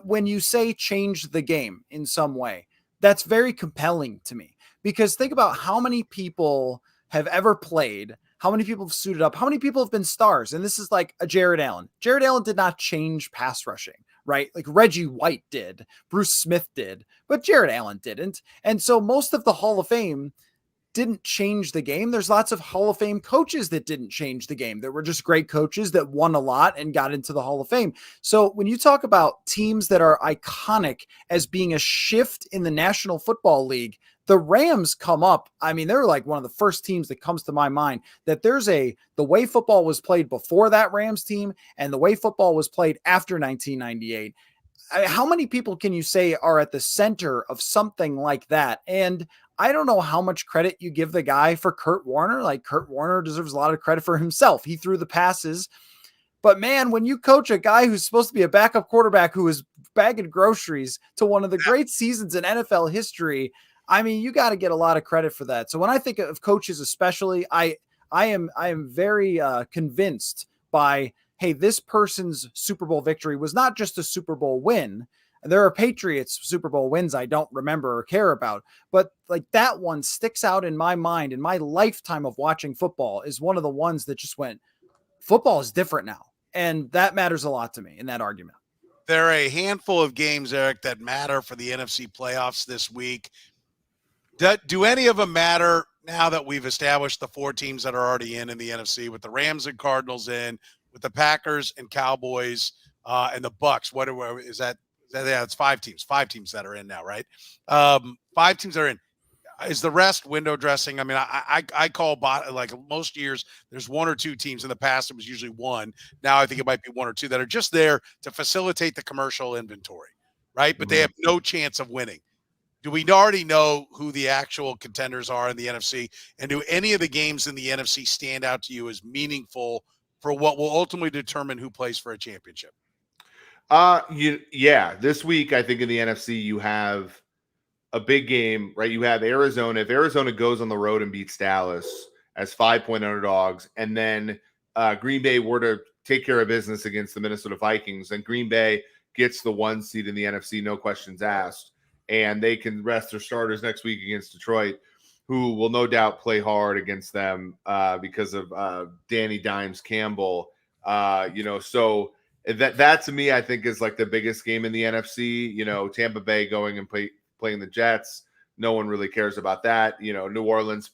[SPEAKER 2] when you say change the game in some way, that's very compelling to me, because think about how many people have ever played, how many people have suited up, how many people have been stars. And this is like a Jared Allen. Jared Allen did not change pass rushing, right? Like Reggie White did, Bruce Smith did, but Jared Allen didn't. And so most of the Hall of Fame didn't change the game. There's lots of Hall of Fame coaches that didn't change the game. There were just great coaches that won a lot and got into the Hall of Fame. So when you talk about teams that are iconic as being a shift in the National Football League, the Rams come up. I mean, they're like one of the first teams that comes to my mind, that there's the way football was played before that Rams team and the way football was played after 1998. How many people can you say are at the center of something like that? And I don't know how much credit you give the guy for Kurt Warner. Like Kurt Warner deserves a lot of credit for himself. He threw the passes. But man, when you coach a guy who's supposed to be a backup quarterback who is bagging groceries to one of the great seasons in NFL history, I mean, you got to get a lot of credit for that. So when I think of coaches, especially, I am very convinced by, hey, this person's Super Bowl victory was not just a Super Bowl win. There are Patriots Super Bowl wins I don't remember or care about, but like that one sticks out in my mind. In my lifetime of watching football is one of the ones that just went, football is different now. And that matters a lot to me in that argument.
[SPEAKER 1] There are a handful of games, Eric, that matter for the NFC playoffs this week. Do any of them matter now that we've established the 4 teams that are already in the NFC, with the Rams and Cardinals in, with the Packers and Cowboys and the Bucks? What is that? Yeah, it's 5 teams. 5 teams that are in now, right? 5 teams that are in. Is the rest window dressing? I mean, I call like most years, there's 1 or 2 teams. In the past, it was usually 1. Now I think it might be 1 or 2 that are just there to facilitate the commercial inventory, right? But they have no chance of winning. Do we already know who the actual contenders are in the NFC? And do any of the games in the NFC stand out to you as meaningful for what will ultimately determine who plays for a championship?
[SPEAKER 3] This week, I think in the NFC, you have a big game, right? You have Arizona. If Arizona goes on the road and beats Dallas as 5-point underdogs, and then Green Bay were to take care of business against the Minnesota Vikings, and Green Bay gets the 1 seed in the NFC, no questions asked, and they can rest their starters next week against Detroit, who will no doubt play hard against them because of Danny Dimes Campbell. So that to me, I think is like the biggest game in the NFC. Tampa Bay going and playing the Jets. No one really cares about that. New Orleans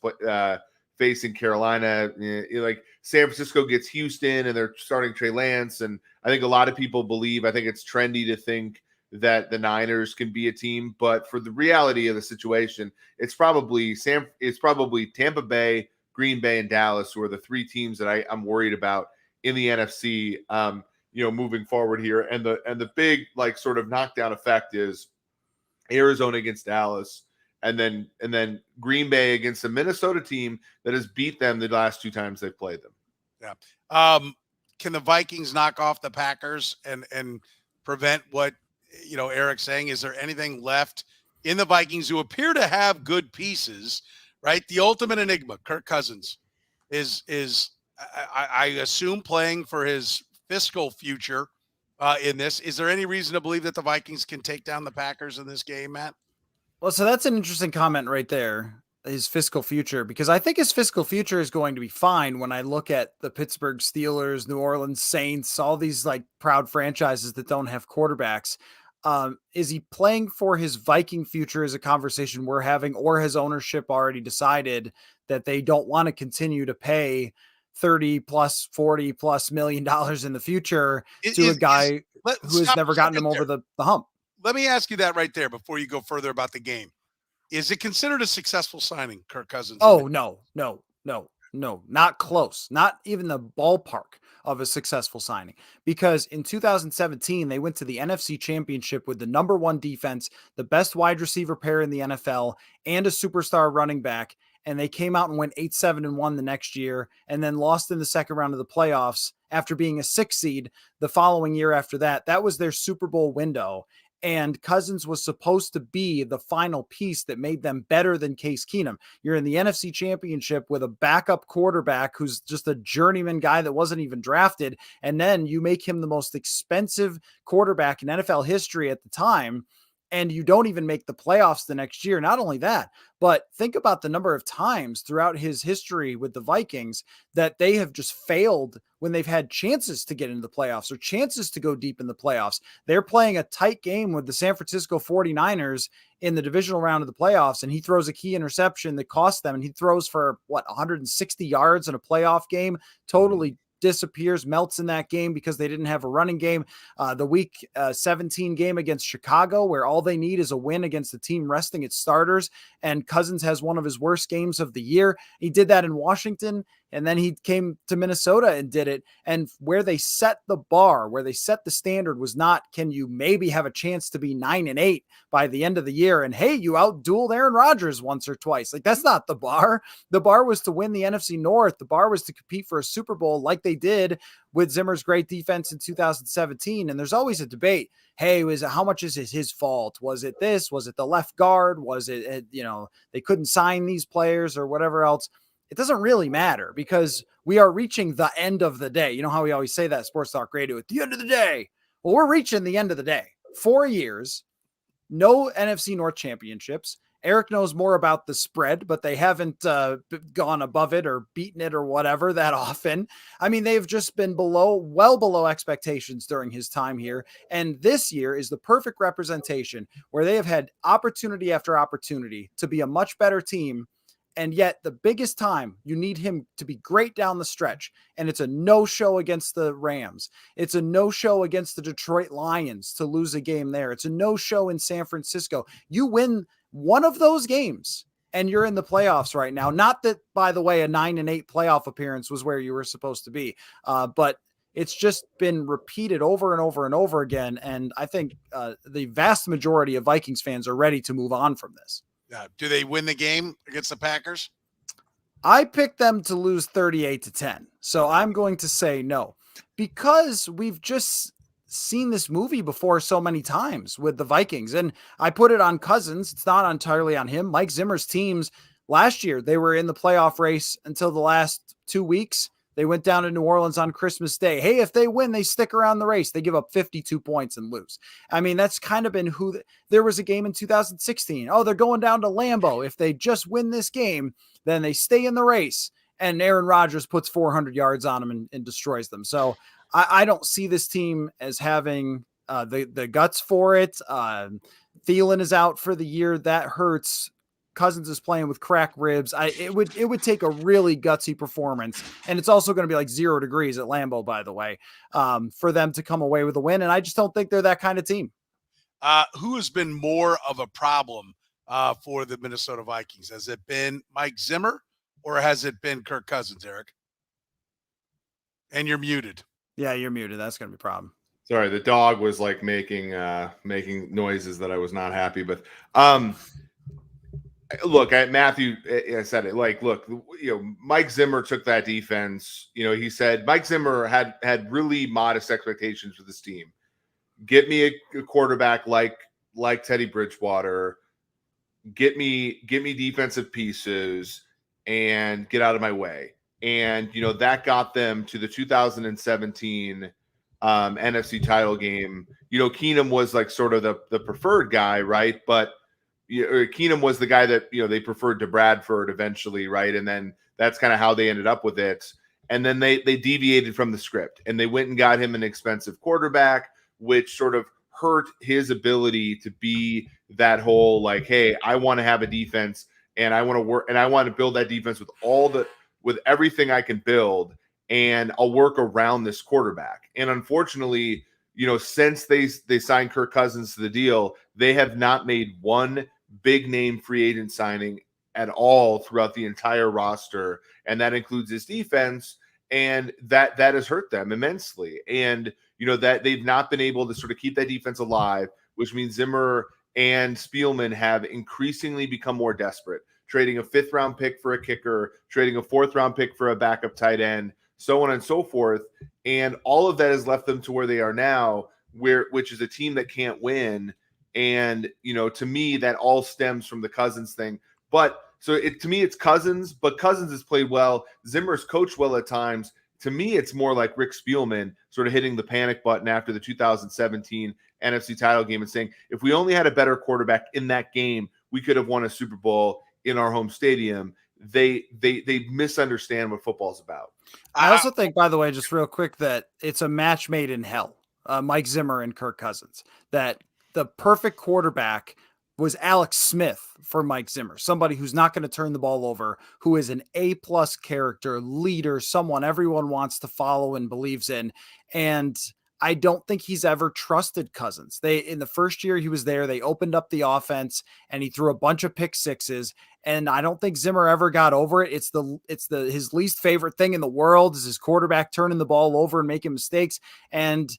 [SPEAKER 3] facing Carolina. Like San Francisco gets Houston and they're starting Trey Lance. And I think a lot of people believe, I think it's trendy to think that the Niners can be a team, but for the reality of the situation, it's probably Tampa Bay, Green Bay, and Dallas, who are the 3 teams that I'm worried about in the NFC, moving forward here. And the big like sort of knockdown effect is Arizona against Dallas, and then Green Bay against a Minnesota team that has beat them the last 2 times they've played them.
[SPEAKER 1] Yeah. Can the Vikings knock off the Packers and prevent what, Eric's saying? Is there anything left in the Vikings, who appear to have good pieces, right? The ultimate enigma, Kirk Cousins, is I assume playing for his fiscal future in this. Is there any reason to believe that the Vikings can take down the Packers in this game, Matt?
[SPEAKER 2] Well, so that's an interesting comment right there, his fiscal future, because I think his fiscal future is going to be fine when I look at the Pittsburgh Steelers, New Orleans Saints, all these like proud franchises that don't have quarterbacks. Is he playing for his Viking future is a conversation we're having, or has ownership already decided that they don't want to continue to pay 30 plus 40 plus $1 million in the future to a guy who has never gotten him over the hump?
[SPEAKER 1] Let me ask you that right there before you go further about the game. Is it considered a successful signing, Kirk Cousins?
[SPEAKER 2] Oh, no, not close. Not even the ballpark of a successful signing. Because in 2017, they went to the NFC Championship with the number 1 defense, the best wide receiver pair in the NFL, and a superstar running back. And they came out and went 8-7-1 the next year, and then lost in the second round of the playoffs after being a 6 seed the following year after that. That was their Super Bowl window. And Cousins was supposed to be the final piece that made them better than Case Keenum. You're in the NFC Championship with a backup quarterback who's just a journeyman guy that wasn't even drafted. And then you make him the most expensive quarterback in NFL history at the time, and you don't even make the playoffs the next year. Not only that, but think about the number of times throughout his history with the Vikings that they have just failed when they've had chances to get into the playoffs or chances to go deep in the playoffs. They're playing a tight game with the San Francisco 49ers in the divisional round of the playoffs, and he throws a key interception that cost them, and he throws for 160 yards in a playoff game, totally disappears, melts in that game because they didn't have a running game. The week 17 game against Chicago, where all they need is a win against the team resting its starters, and Cousins has one of his worst games of the year. He did that in Washington, and then he came to Minnesota and did it. And where they set the bar, where they set the standard was not, can you maybe have a chance to be 9-8 by the end of the year? And hey, you outdueled Aaron Rodgers once or twice. Like, that's not the bar. The bar was to win the NFC North. The bar was to compete for a Super Bowl like they did with Zimmer's great defense in 2017. And there's always a debate. Hey, how much is it his fault? Was it this? Was it the left guard? Was it, they couldn't sign these players or whatever else? It doesn't really matter because we are reaching the end of the day. You know how we always say that, Sports Talk Radio, at the end of the day. Well, we're reaching the end of the day. 4 years, no NFC North championships. Eric knows more about the spread, but they haven't gone above it or beaten it or whatever that often. I mean, they've just been well below expectations during his time here. And this year is the perfect representation where they have had opportunity after opportunity to be a much better team. And yet the biggest time you need him to be great down the stretch. And it's a no-show against the Rams. It's a no-show against the Detroit Lions to lose a game there. It's a no-show in San Francisco. You win one of those games and you're in the playoffs right now. Not that, by the way, a 9-8 playoff appearance was where you were supposed to be. But it's just been repeated over and over and over again. And I think the vast majority of Vikings fans are ready to move on from this.
[SPEAKER 1] Do they win the game against the Packers?
[SPEAKER 2] I picked them to lose 38-10. So I'm going to say no, because we've just seen this movie before so many times with the Vikings. And I put it on Cousins. It's not entirely on him. Mike Zimmer's teams last year, they were in the playoff race until the last 2 weeks. They went down to New Orleans on Christmas Day. Hey, if they win, they stick around the race. They give up 52 points and lose. I mean, that's kind of been there was a game in 2016. Oh, they're going down to Lambeau. If they just win this game, then they stay in the race. And Aaron Rodgers puts 400 yards on them and destroys them. So I don't see this team as having the guts for it. Thielen is out for the year. That hurts. Cousins is playing with cracked ribs. It would take a really gutsy performance, and it's also going to be like 0 degrees at Lambeau, by the way, for them to come away with a win. And I just don't think they're that kind of team.
[SPEAKER 1] Who has been more of a problem for the Minnesota Vikings? Has it been Mike Zimmer or has it been Kirk Cousins, Eric? And you're muted.
[SPEAKER 2] Yeah, you're muted. That's going to be a problem.
[SPEAKER 3] Sorry, the dog was like making noises that I was not happy with. Look, Matthew, I said it. Like, look, Mike Zimmer took that defense. He said Mike Zimmer had really modest expectations for this team. Get me a quarterback like Teddy Bridgewater. Get me defensive pieces and get out of my way. And that got them to the 2017 NFC title game. Keenum was like sort of the preferred guy, right? But Keenum was the guy that they preferred to Bradford eventually, right? And then that's kind of how they ended up with it. And then they deviated from the script and they went and got him an expensive quarterback, which sort of hurt his ability to be that whole like, hey, I want to have a defense and I want to work and I want to build that defense with everything I can build, and I'll work around this quarterback. And unfortunately, since they signed Kirk Cousins to the deal, they have not made one big name free agent signing at all throughout the entire roster, and that includes his defense, and that has hurt them immensely. And that they've not been able to sort of keep that defense alive, which means Zimmer and Spielman have increasingly become more desperate, trading a 5th round pick for a kicker, trading a 4th round pick for a backup tight end, so on and so forth. And all of that has left them to where they are now, which is a team that can't win. And, to me, that all stems from the Cousins thing. But to me, it's Cousins, but Cousins has played well. Zimmer's coached well at times. To me, it's more like Rick Spielman sort of hitting the panic button after the 2017 NFC title game and saying, if we only had a better quarterback in that game, we could have won a Super Bowl in our home stadium. They misunderstand what football's about.
[SPEAKER 2] I also think, by the way, just real quick, that it's a match made in hell. Mike Zimmer and Kirk Cousins, that the perfect quarterback was Alex Smith for Mike Zimmer, somebody who's not going to turn the ball over, who is an A+ character, leader, someone everyone wants to follow and believes in. And I don't think he's ever trusted Cousins. In the first year he was there, they opened up the offense and he threw a bunch of pick sixes. And I don't think Zimmer ever got over it. It's his least favorite thing in the world is his quarterback turning the ball over and making mistakes. And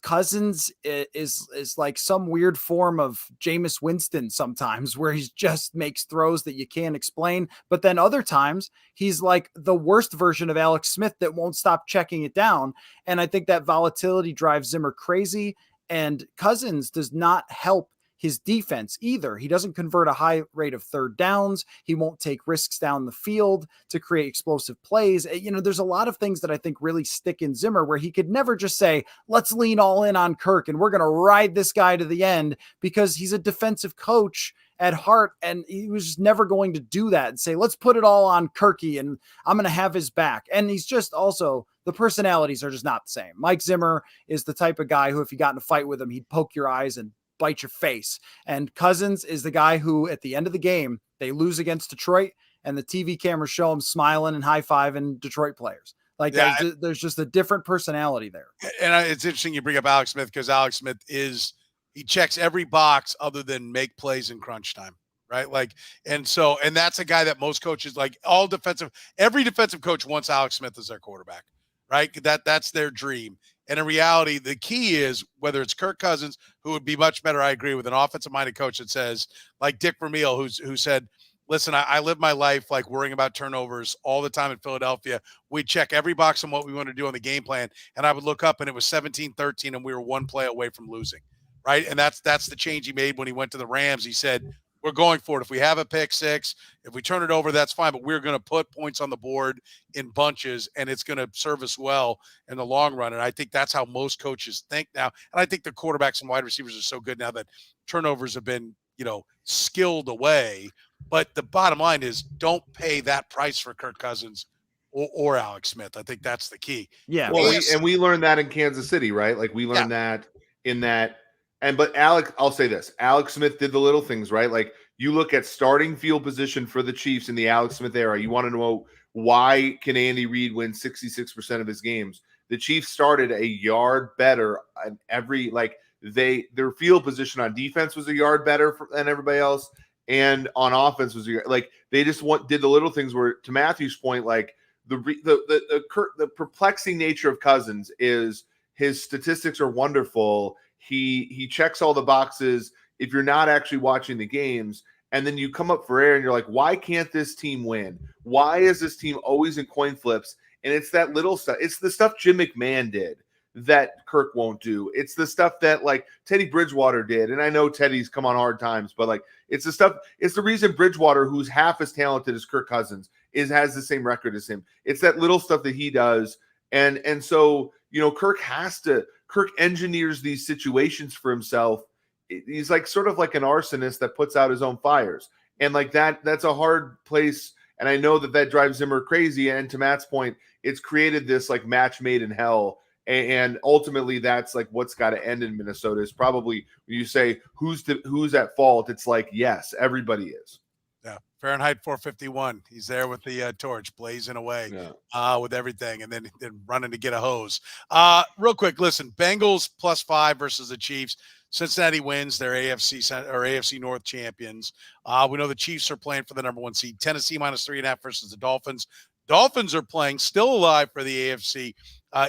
[SPEAKER 2] Cousins is like some weird form of Jameis Winston sometimes, where he just makes throws that you can't explain. But then other times he's like the worst version of Alex Smith that won't stop checking it down. And I think that volatility drives Zimmer crazy. And Cousins does not help his defense either. He doesn't convert a high rate of third downs. He won't take risks down the field to create explosive plays. There's a lot of things that I think really stick in Zimmer, where he could never just say, let's lean all in on Kirk and we're going to ride this guy to the end, because he's a defensive coach at heart. And he was just never going to do that and say, let's put it all on Kirky and I'm going to have his back. And he's just also, the personalities are just not the same. Mike Zimmer is the type of guy who, if you got in a fight with him, he'd poke your eyes and bite your face. And Cousins is the guy who, at the end of the game, they lose against Detroit and the TV cameras show him smiling and high-fiving Detroit players. Like, yeah, there's just a different personality there. And
[SPEAKER 1] it's interesting you bring up Alex Smith, because Alex Smith he checks every box other than make plays in crunch time, right? Like, and that's a guy that most coaches, like every defensive coach wants Alex Smith as their quarterback, right? That's their dream. And in reality, the key is whether it's Kirk Cousins, who would be much better, I agree, with an offensive-minded coach that says, like Dick Vermeil, who said, listen, I live my life like worrying about turnovers all the time in Philadelphia. We check every box on what we want to do on the game plan, and I would look up, and it was 17-13, and we were one play away from losing, right? And that's the change he made when he went to the Rams. He said, we're going for it. If we have a pick six, if we turn it over, that's fine. But we're going to put points on the board in bunches, and it's going to serve us well in the long run. And I think that's how most coaches think now. And I think the quarterbacks and wide receivers are so good now that turnovers have been, skilled away. But the bottom line is, don't pay that price for Kirk Cousins or Alex Smith. I think that's the key.
[SPEAKER 2] Yeah.
[SPEAKER 3] Well, we learned that in Kansas City, right? Like, we learned that in that. But Alex, I'll say this, Alex Smith did the little things, right? Like, you look at starting field position for the Chiefs in the Alex Smith era. You want to know, why can Andy Reid win 66% of his games? The Chiefs started a yard better on every, their field position on defense was a yard better than everybody else. And on offense was they just did the little things where, to Matthew's point, like the perplexing nature of Cousins is his statistics are wonderful. He checks all the boxes if you're not actually watching the games. And then you come up for air and you're like, why can't this team win? Why is this team always in coin flips? And it's that little stuff. It's the stuff Jim McMahon did that Kirk won't do. It's the stuff that like Teddy Bridgewater did. And I know Teddy's come on hard times, but like it's the stuff, it's the reason Bridgewater, who's half as talented as Kirk Cousins, has the same record as him. It's that little stuff that he does. And so, Kirk engineers these situations for himself. He's like sort of like an arsonist that puts out his own fires. And like that's a hard place. And I know that drives Zimmer crazy. And to Matt's point, it's created this like match made in hell. And ultimately that's like what's got to end in Minnesota is probably when you say who's at fault. It's like, yes, everybody is.
[SPEAKER 1] Yeah. Fahrenheit 451. He's there with the torch blazing away with everything and then running to get a hose. Real quick, listen, Bengals +5 versus the Chiefs. Cincinnati wins. They're AFC North champions. We know the Chiefs are playing for the number 1 seed. Tennessee -3.5 versus the Dolphins. Dolphins are playing still alive for the AFC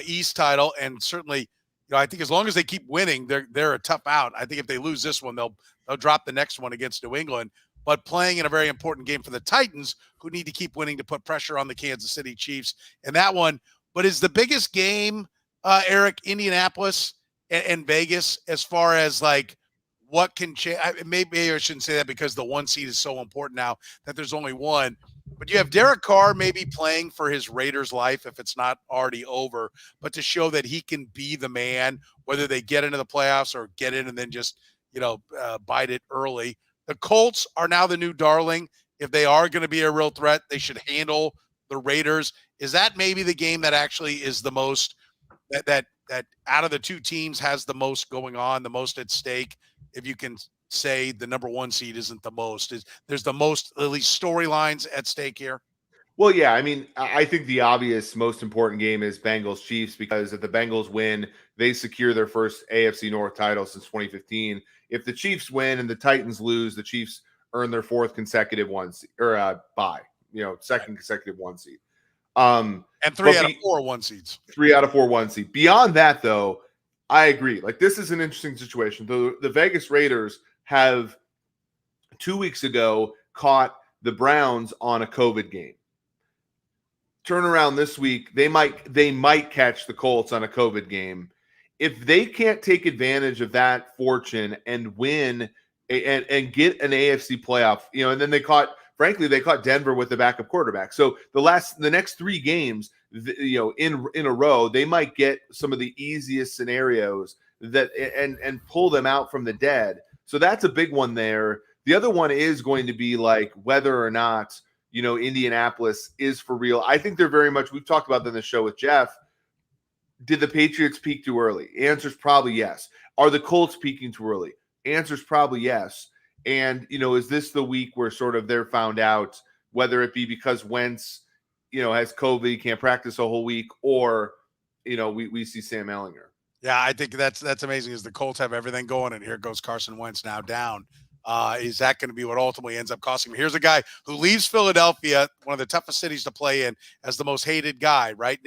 [SPEAKER 1] East title. And certainly, I think as long as they keep winning, they're a tough out. I think if they lose this one, they'll drop the next one against New England. But playing in a very important game for the Titans, who need to keep winning to put pressure on the Kansas City Chiefs in that one. But is the biggest game, Eric, Indianapolis and Vegas, as far as like what can change? Maybe I shouldn't say that because the 1 seed is so important now that there's only one. But you have Derek Carr maybe playing for his Raiders life if it's not already over, but to show that he can be the man, whether they get into the playoffs or get in and then just, bite it early. The Colts are now the new darling. If they are going to be a real threat, they should handle the Raiders. Is that maybe the game that actually is the most that out of the two teams has the most going on, the most at stake? If you can say the number 1 seed isn't the most, there's the most, at least storylines at stake here?
[SPEAKER 3] Well, yeah, I mean, I think the obvious most important game is Bengals Chiefs, because if the Bengals win, they secure their first AFC North title since 2015. If the Chiefs win and the Titans lose, the Chiefs earn their 4th consecutive bye, second consecutive 1 seed.
[SPEAKER 1] And 3 out of 4 1 seeds.
[SPEAKER 3] 3 out of 4 1 seed. Beyond that, though, I agree. Like, this is an interesting situation. The Vegas Raiders have 2 weeks ago caught the Browns on a COVID game. Turn around this week, they might catch the Colts on a COVID game. If they can't take advantage of that fortune and win and get an AFC playoff, and then they caught Denver with the backup quarterback. So the next 3 games, in a row, they might get some of the easiest scenarios and pull them out from the dead. So that's a big one there. The other one is going to be like whether or not, Indianapolis is for real. I think they're very much, we've talked about that in the show with Jeff. Did the Patriots peak too early? Answer's probably yes. Are the Colts peaking too early? Answer's probably yes. And, is this the week where sort of they're found out, whether it be because Wentz, has COVID, he can't practice a whole week, or, we see Sam Ehlinger.
[SPEAKER 1] Yeah, I think that's amazing is the Colts have everything going, and here goes Carson Wentz now down. Is that going to be what ultimately ends up costing him? Here's a guy who leaves Philadelphia, one of the toughest cities to play in, as the most hated guy, right?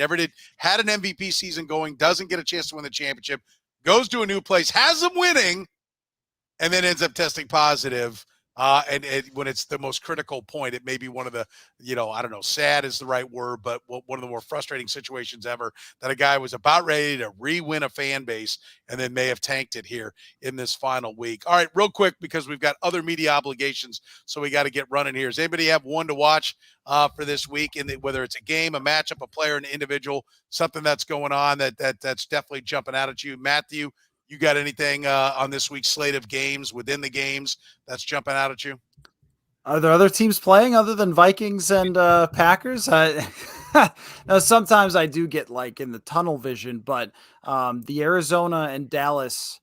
[SPEAKER 1] Had an MVP season going, doesn't get a chance to win the championship, goes to a new place, has them winning, and then ends up testing positive. And when it's the most critical point, it may be one of the, I don't know, sad is the right word, but one of the more frustrating situations ever, that a guy was about ready to re-win a fan base and then may have tanked it here in this final week. All right, real quick, because we've got other media obligations, so we got to get running here. Does anybody have one to watch for this week, whether it's a game, a matchup, a player, an individual, something that's going on that's definitely jumping out at you? Matthew, you got anything on this week's slate of games, within the games, that's jumping out at you?
[SPEAKER 2] Are there other teams playing other than Vikings and Packers? Now, sometimes I do get like in the tunnel vision, but the Arizona and Dallas,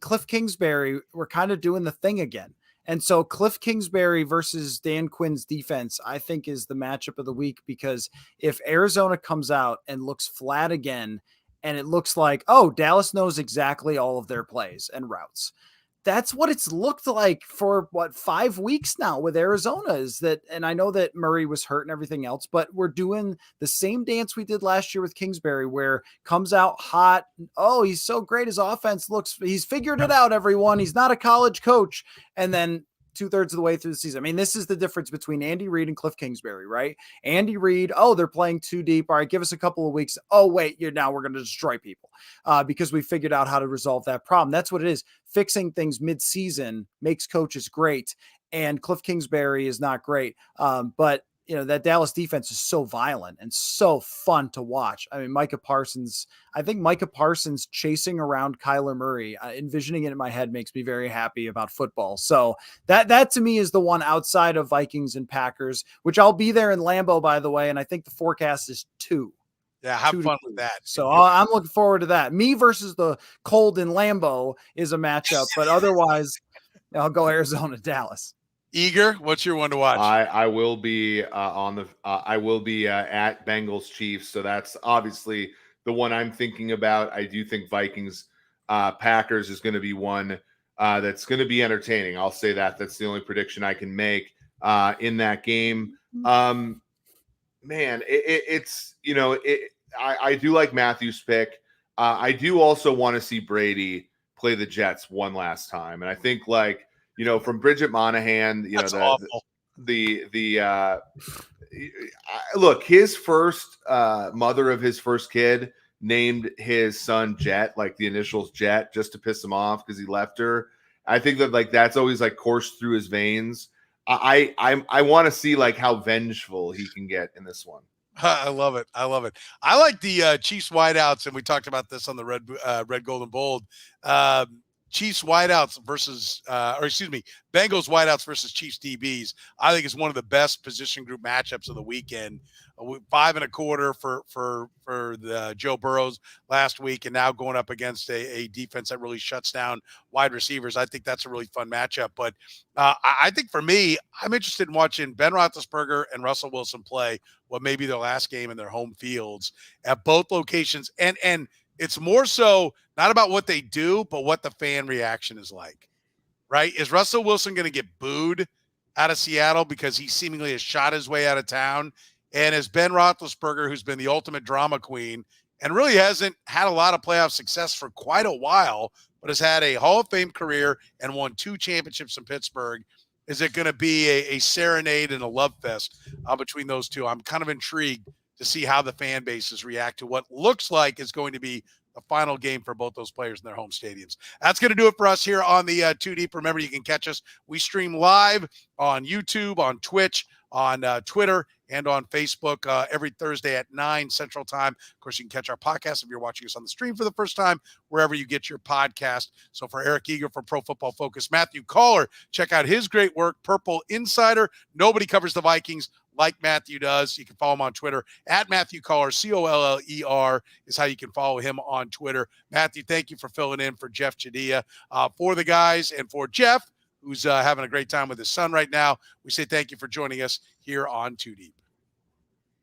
[SPEAKER 2] Cliff Kingsbury, we're kind of doing the thing again. And so Cliff Kingsbury versus Dan Quinn's defense, I think, is the matchup of the week, because if Arizona comes out and looks flat again, and it looks like, oh, Dallas knows exactly all of their plays and routes. That's what it's looked like for 5 weeks now with Arizona, is that, and I know that Murray was hurt and everything else, but we're doing the same dance we did last year with Kingsbury, where comes out hot. Oh, he's so great. His offense he's figured it out, everyone. He's not a college coach. And then 2/3 of the way through the season. I mean, this is the difference between Andy Reid and Cliff Kingsbury, right? Andy Reid, they're playing too deep. All right, give us a couple of weeks. Oh, wait, now we're going to destroy people because we figured out how to resolve that problem. That's what it is. Fixing things mid-season makes coaches great, and Cliff Kingsbury is not great. But that Dallas defense is so violent and so fun to watch. I mean, I think Micah Parsons chasing around Kyler Murray, envisioning it in my head makes me very happy about football. So that to me is the one outside of Vikings and Packers, which I'll be there in Lambeau, by the way. And I think the forecast is 2.
[SPEAKER 1] Yeah, have fun with that.
[SPEAKER 2] So I'm looking forward to that. Me versus the cold in Lambeau is a matchup, but otherwise I'll go Arizona, Dallas.
[SPEAKER 1] Eager, what's your one to watch?
[SPEAKER 3] I will be at Bengals Chiefs, so that's obviously the one I'm thinking about. I do think Vikings Packers is going to be one that's going to be entertaining. I'll say that. That's the only prediction I can make in that game. Man, I do like Matthew's pick. I do also want to see Brady play the Jets one last time, and I think from Bridget Monahan,
[SPEAKER 1] That's awful.
[SPEAKER 3] Look, his first mother of his first kid named his son Jet, like the initials Jet, just to piss him off because he left her. I think that that's always coursed through his veins. I want to see how vengeful he can get in this one.
[SPEAKER 1] I love it. I like the Chiefs wideouts, and we talked about this on the Red, Gold, and Bold. Chiefs wideouts versus, Bengals wideouts versus Chiefs DBs. I think is one of the best position group matchups of the weekend. 5.25 for the Joe Burrows last week, and now going up against a defense that really shuts down wide receivers. I think that's a really fun matchup. But I think for me, I'm interested in watching Ben Roethlisberger and Russell Wilson play what may be their last game in their home fields at both locations, and it's more so not about what they do, but what the fan reaction is like, right? Is Russell Wilson going to get booed out of Seattle because he seemingly has shot his way out of town? And is Ben Roethlisberger, who's been the ultimate drama queen and really hasn't had a lot of playoff success for quite a while, but has had a Hall of Fame career and won 2 championships in Pittsburgh, is it going to be a serenade and a love fest between those two? I'm kind of intrigued to see how the fan bases react to what looks like is going to be the final game for both those players in their home stadiums. That's going to do it for us here on the Too Deep. Remember, you can catch us. We stream live on YouTube, on Twitch, on Twitter, and on Facebook every Thursday at 9 Central Time. Of course, you can catch our podcast if you're watching us on the stream for the first time, wherever you get your podcast. So for Eric Eager from Pro Football Focus, Matthew Coller, check out his great work, Purple Insider. Nobody covers the Vikings like Matthew does. You can follow him on Twitter at Matthew Coller, Coller is how you can follow him on Twitter. Matthew, thank you for filling in for Jeff Chadiha. For the guys and for Jeff, who's having a great time with his son right now, we say thank you for joining us here on Too Deep.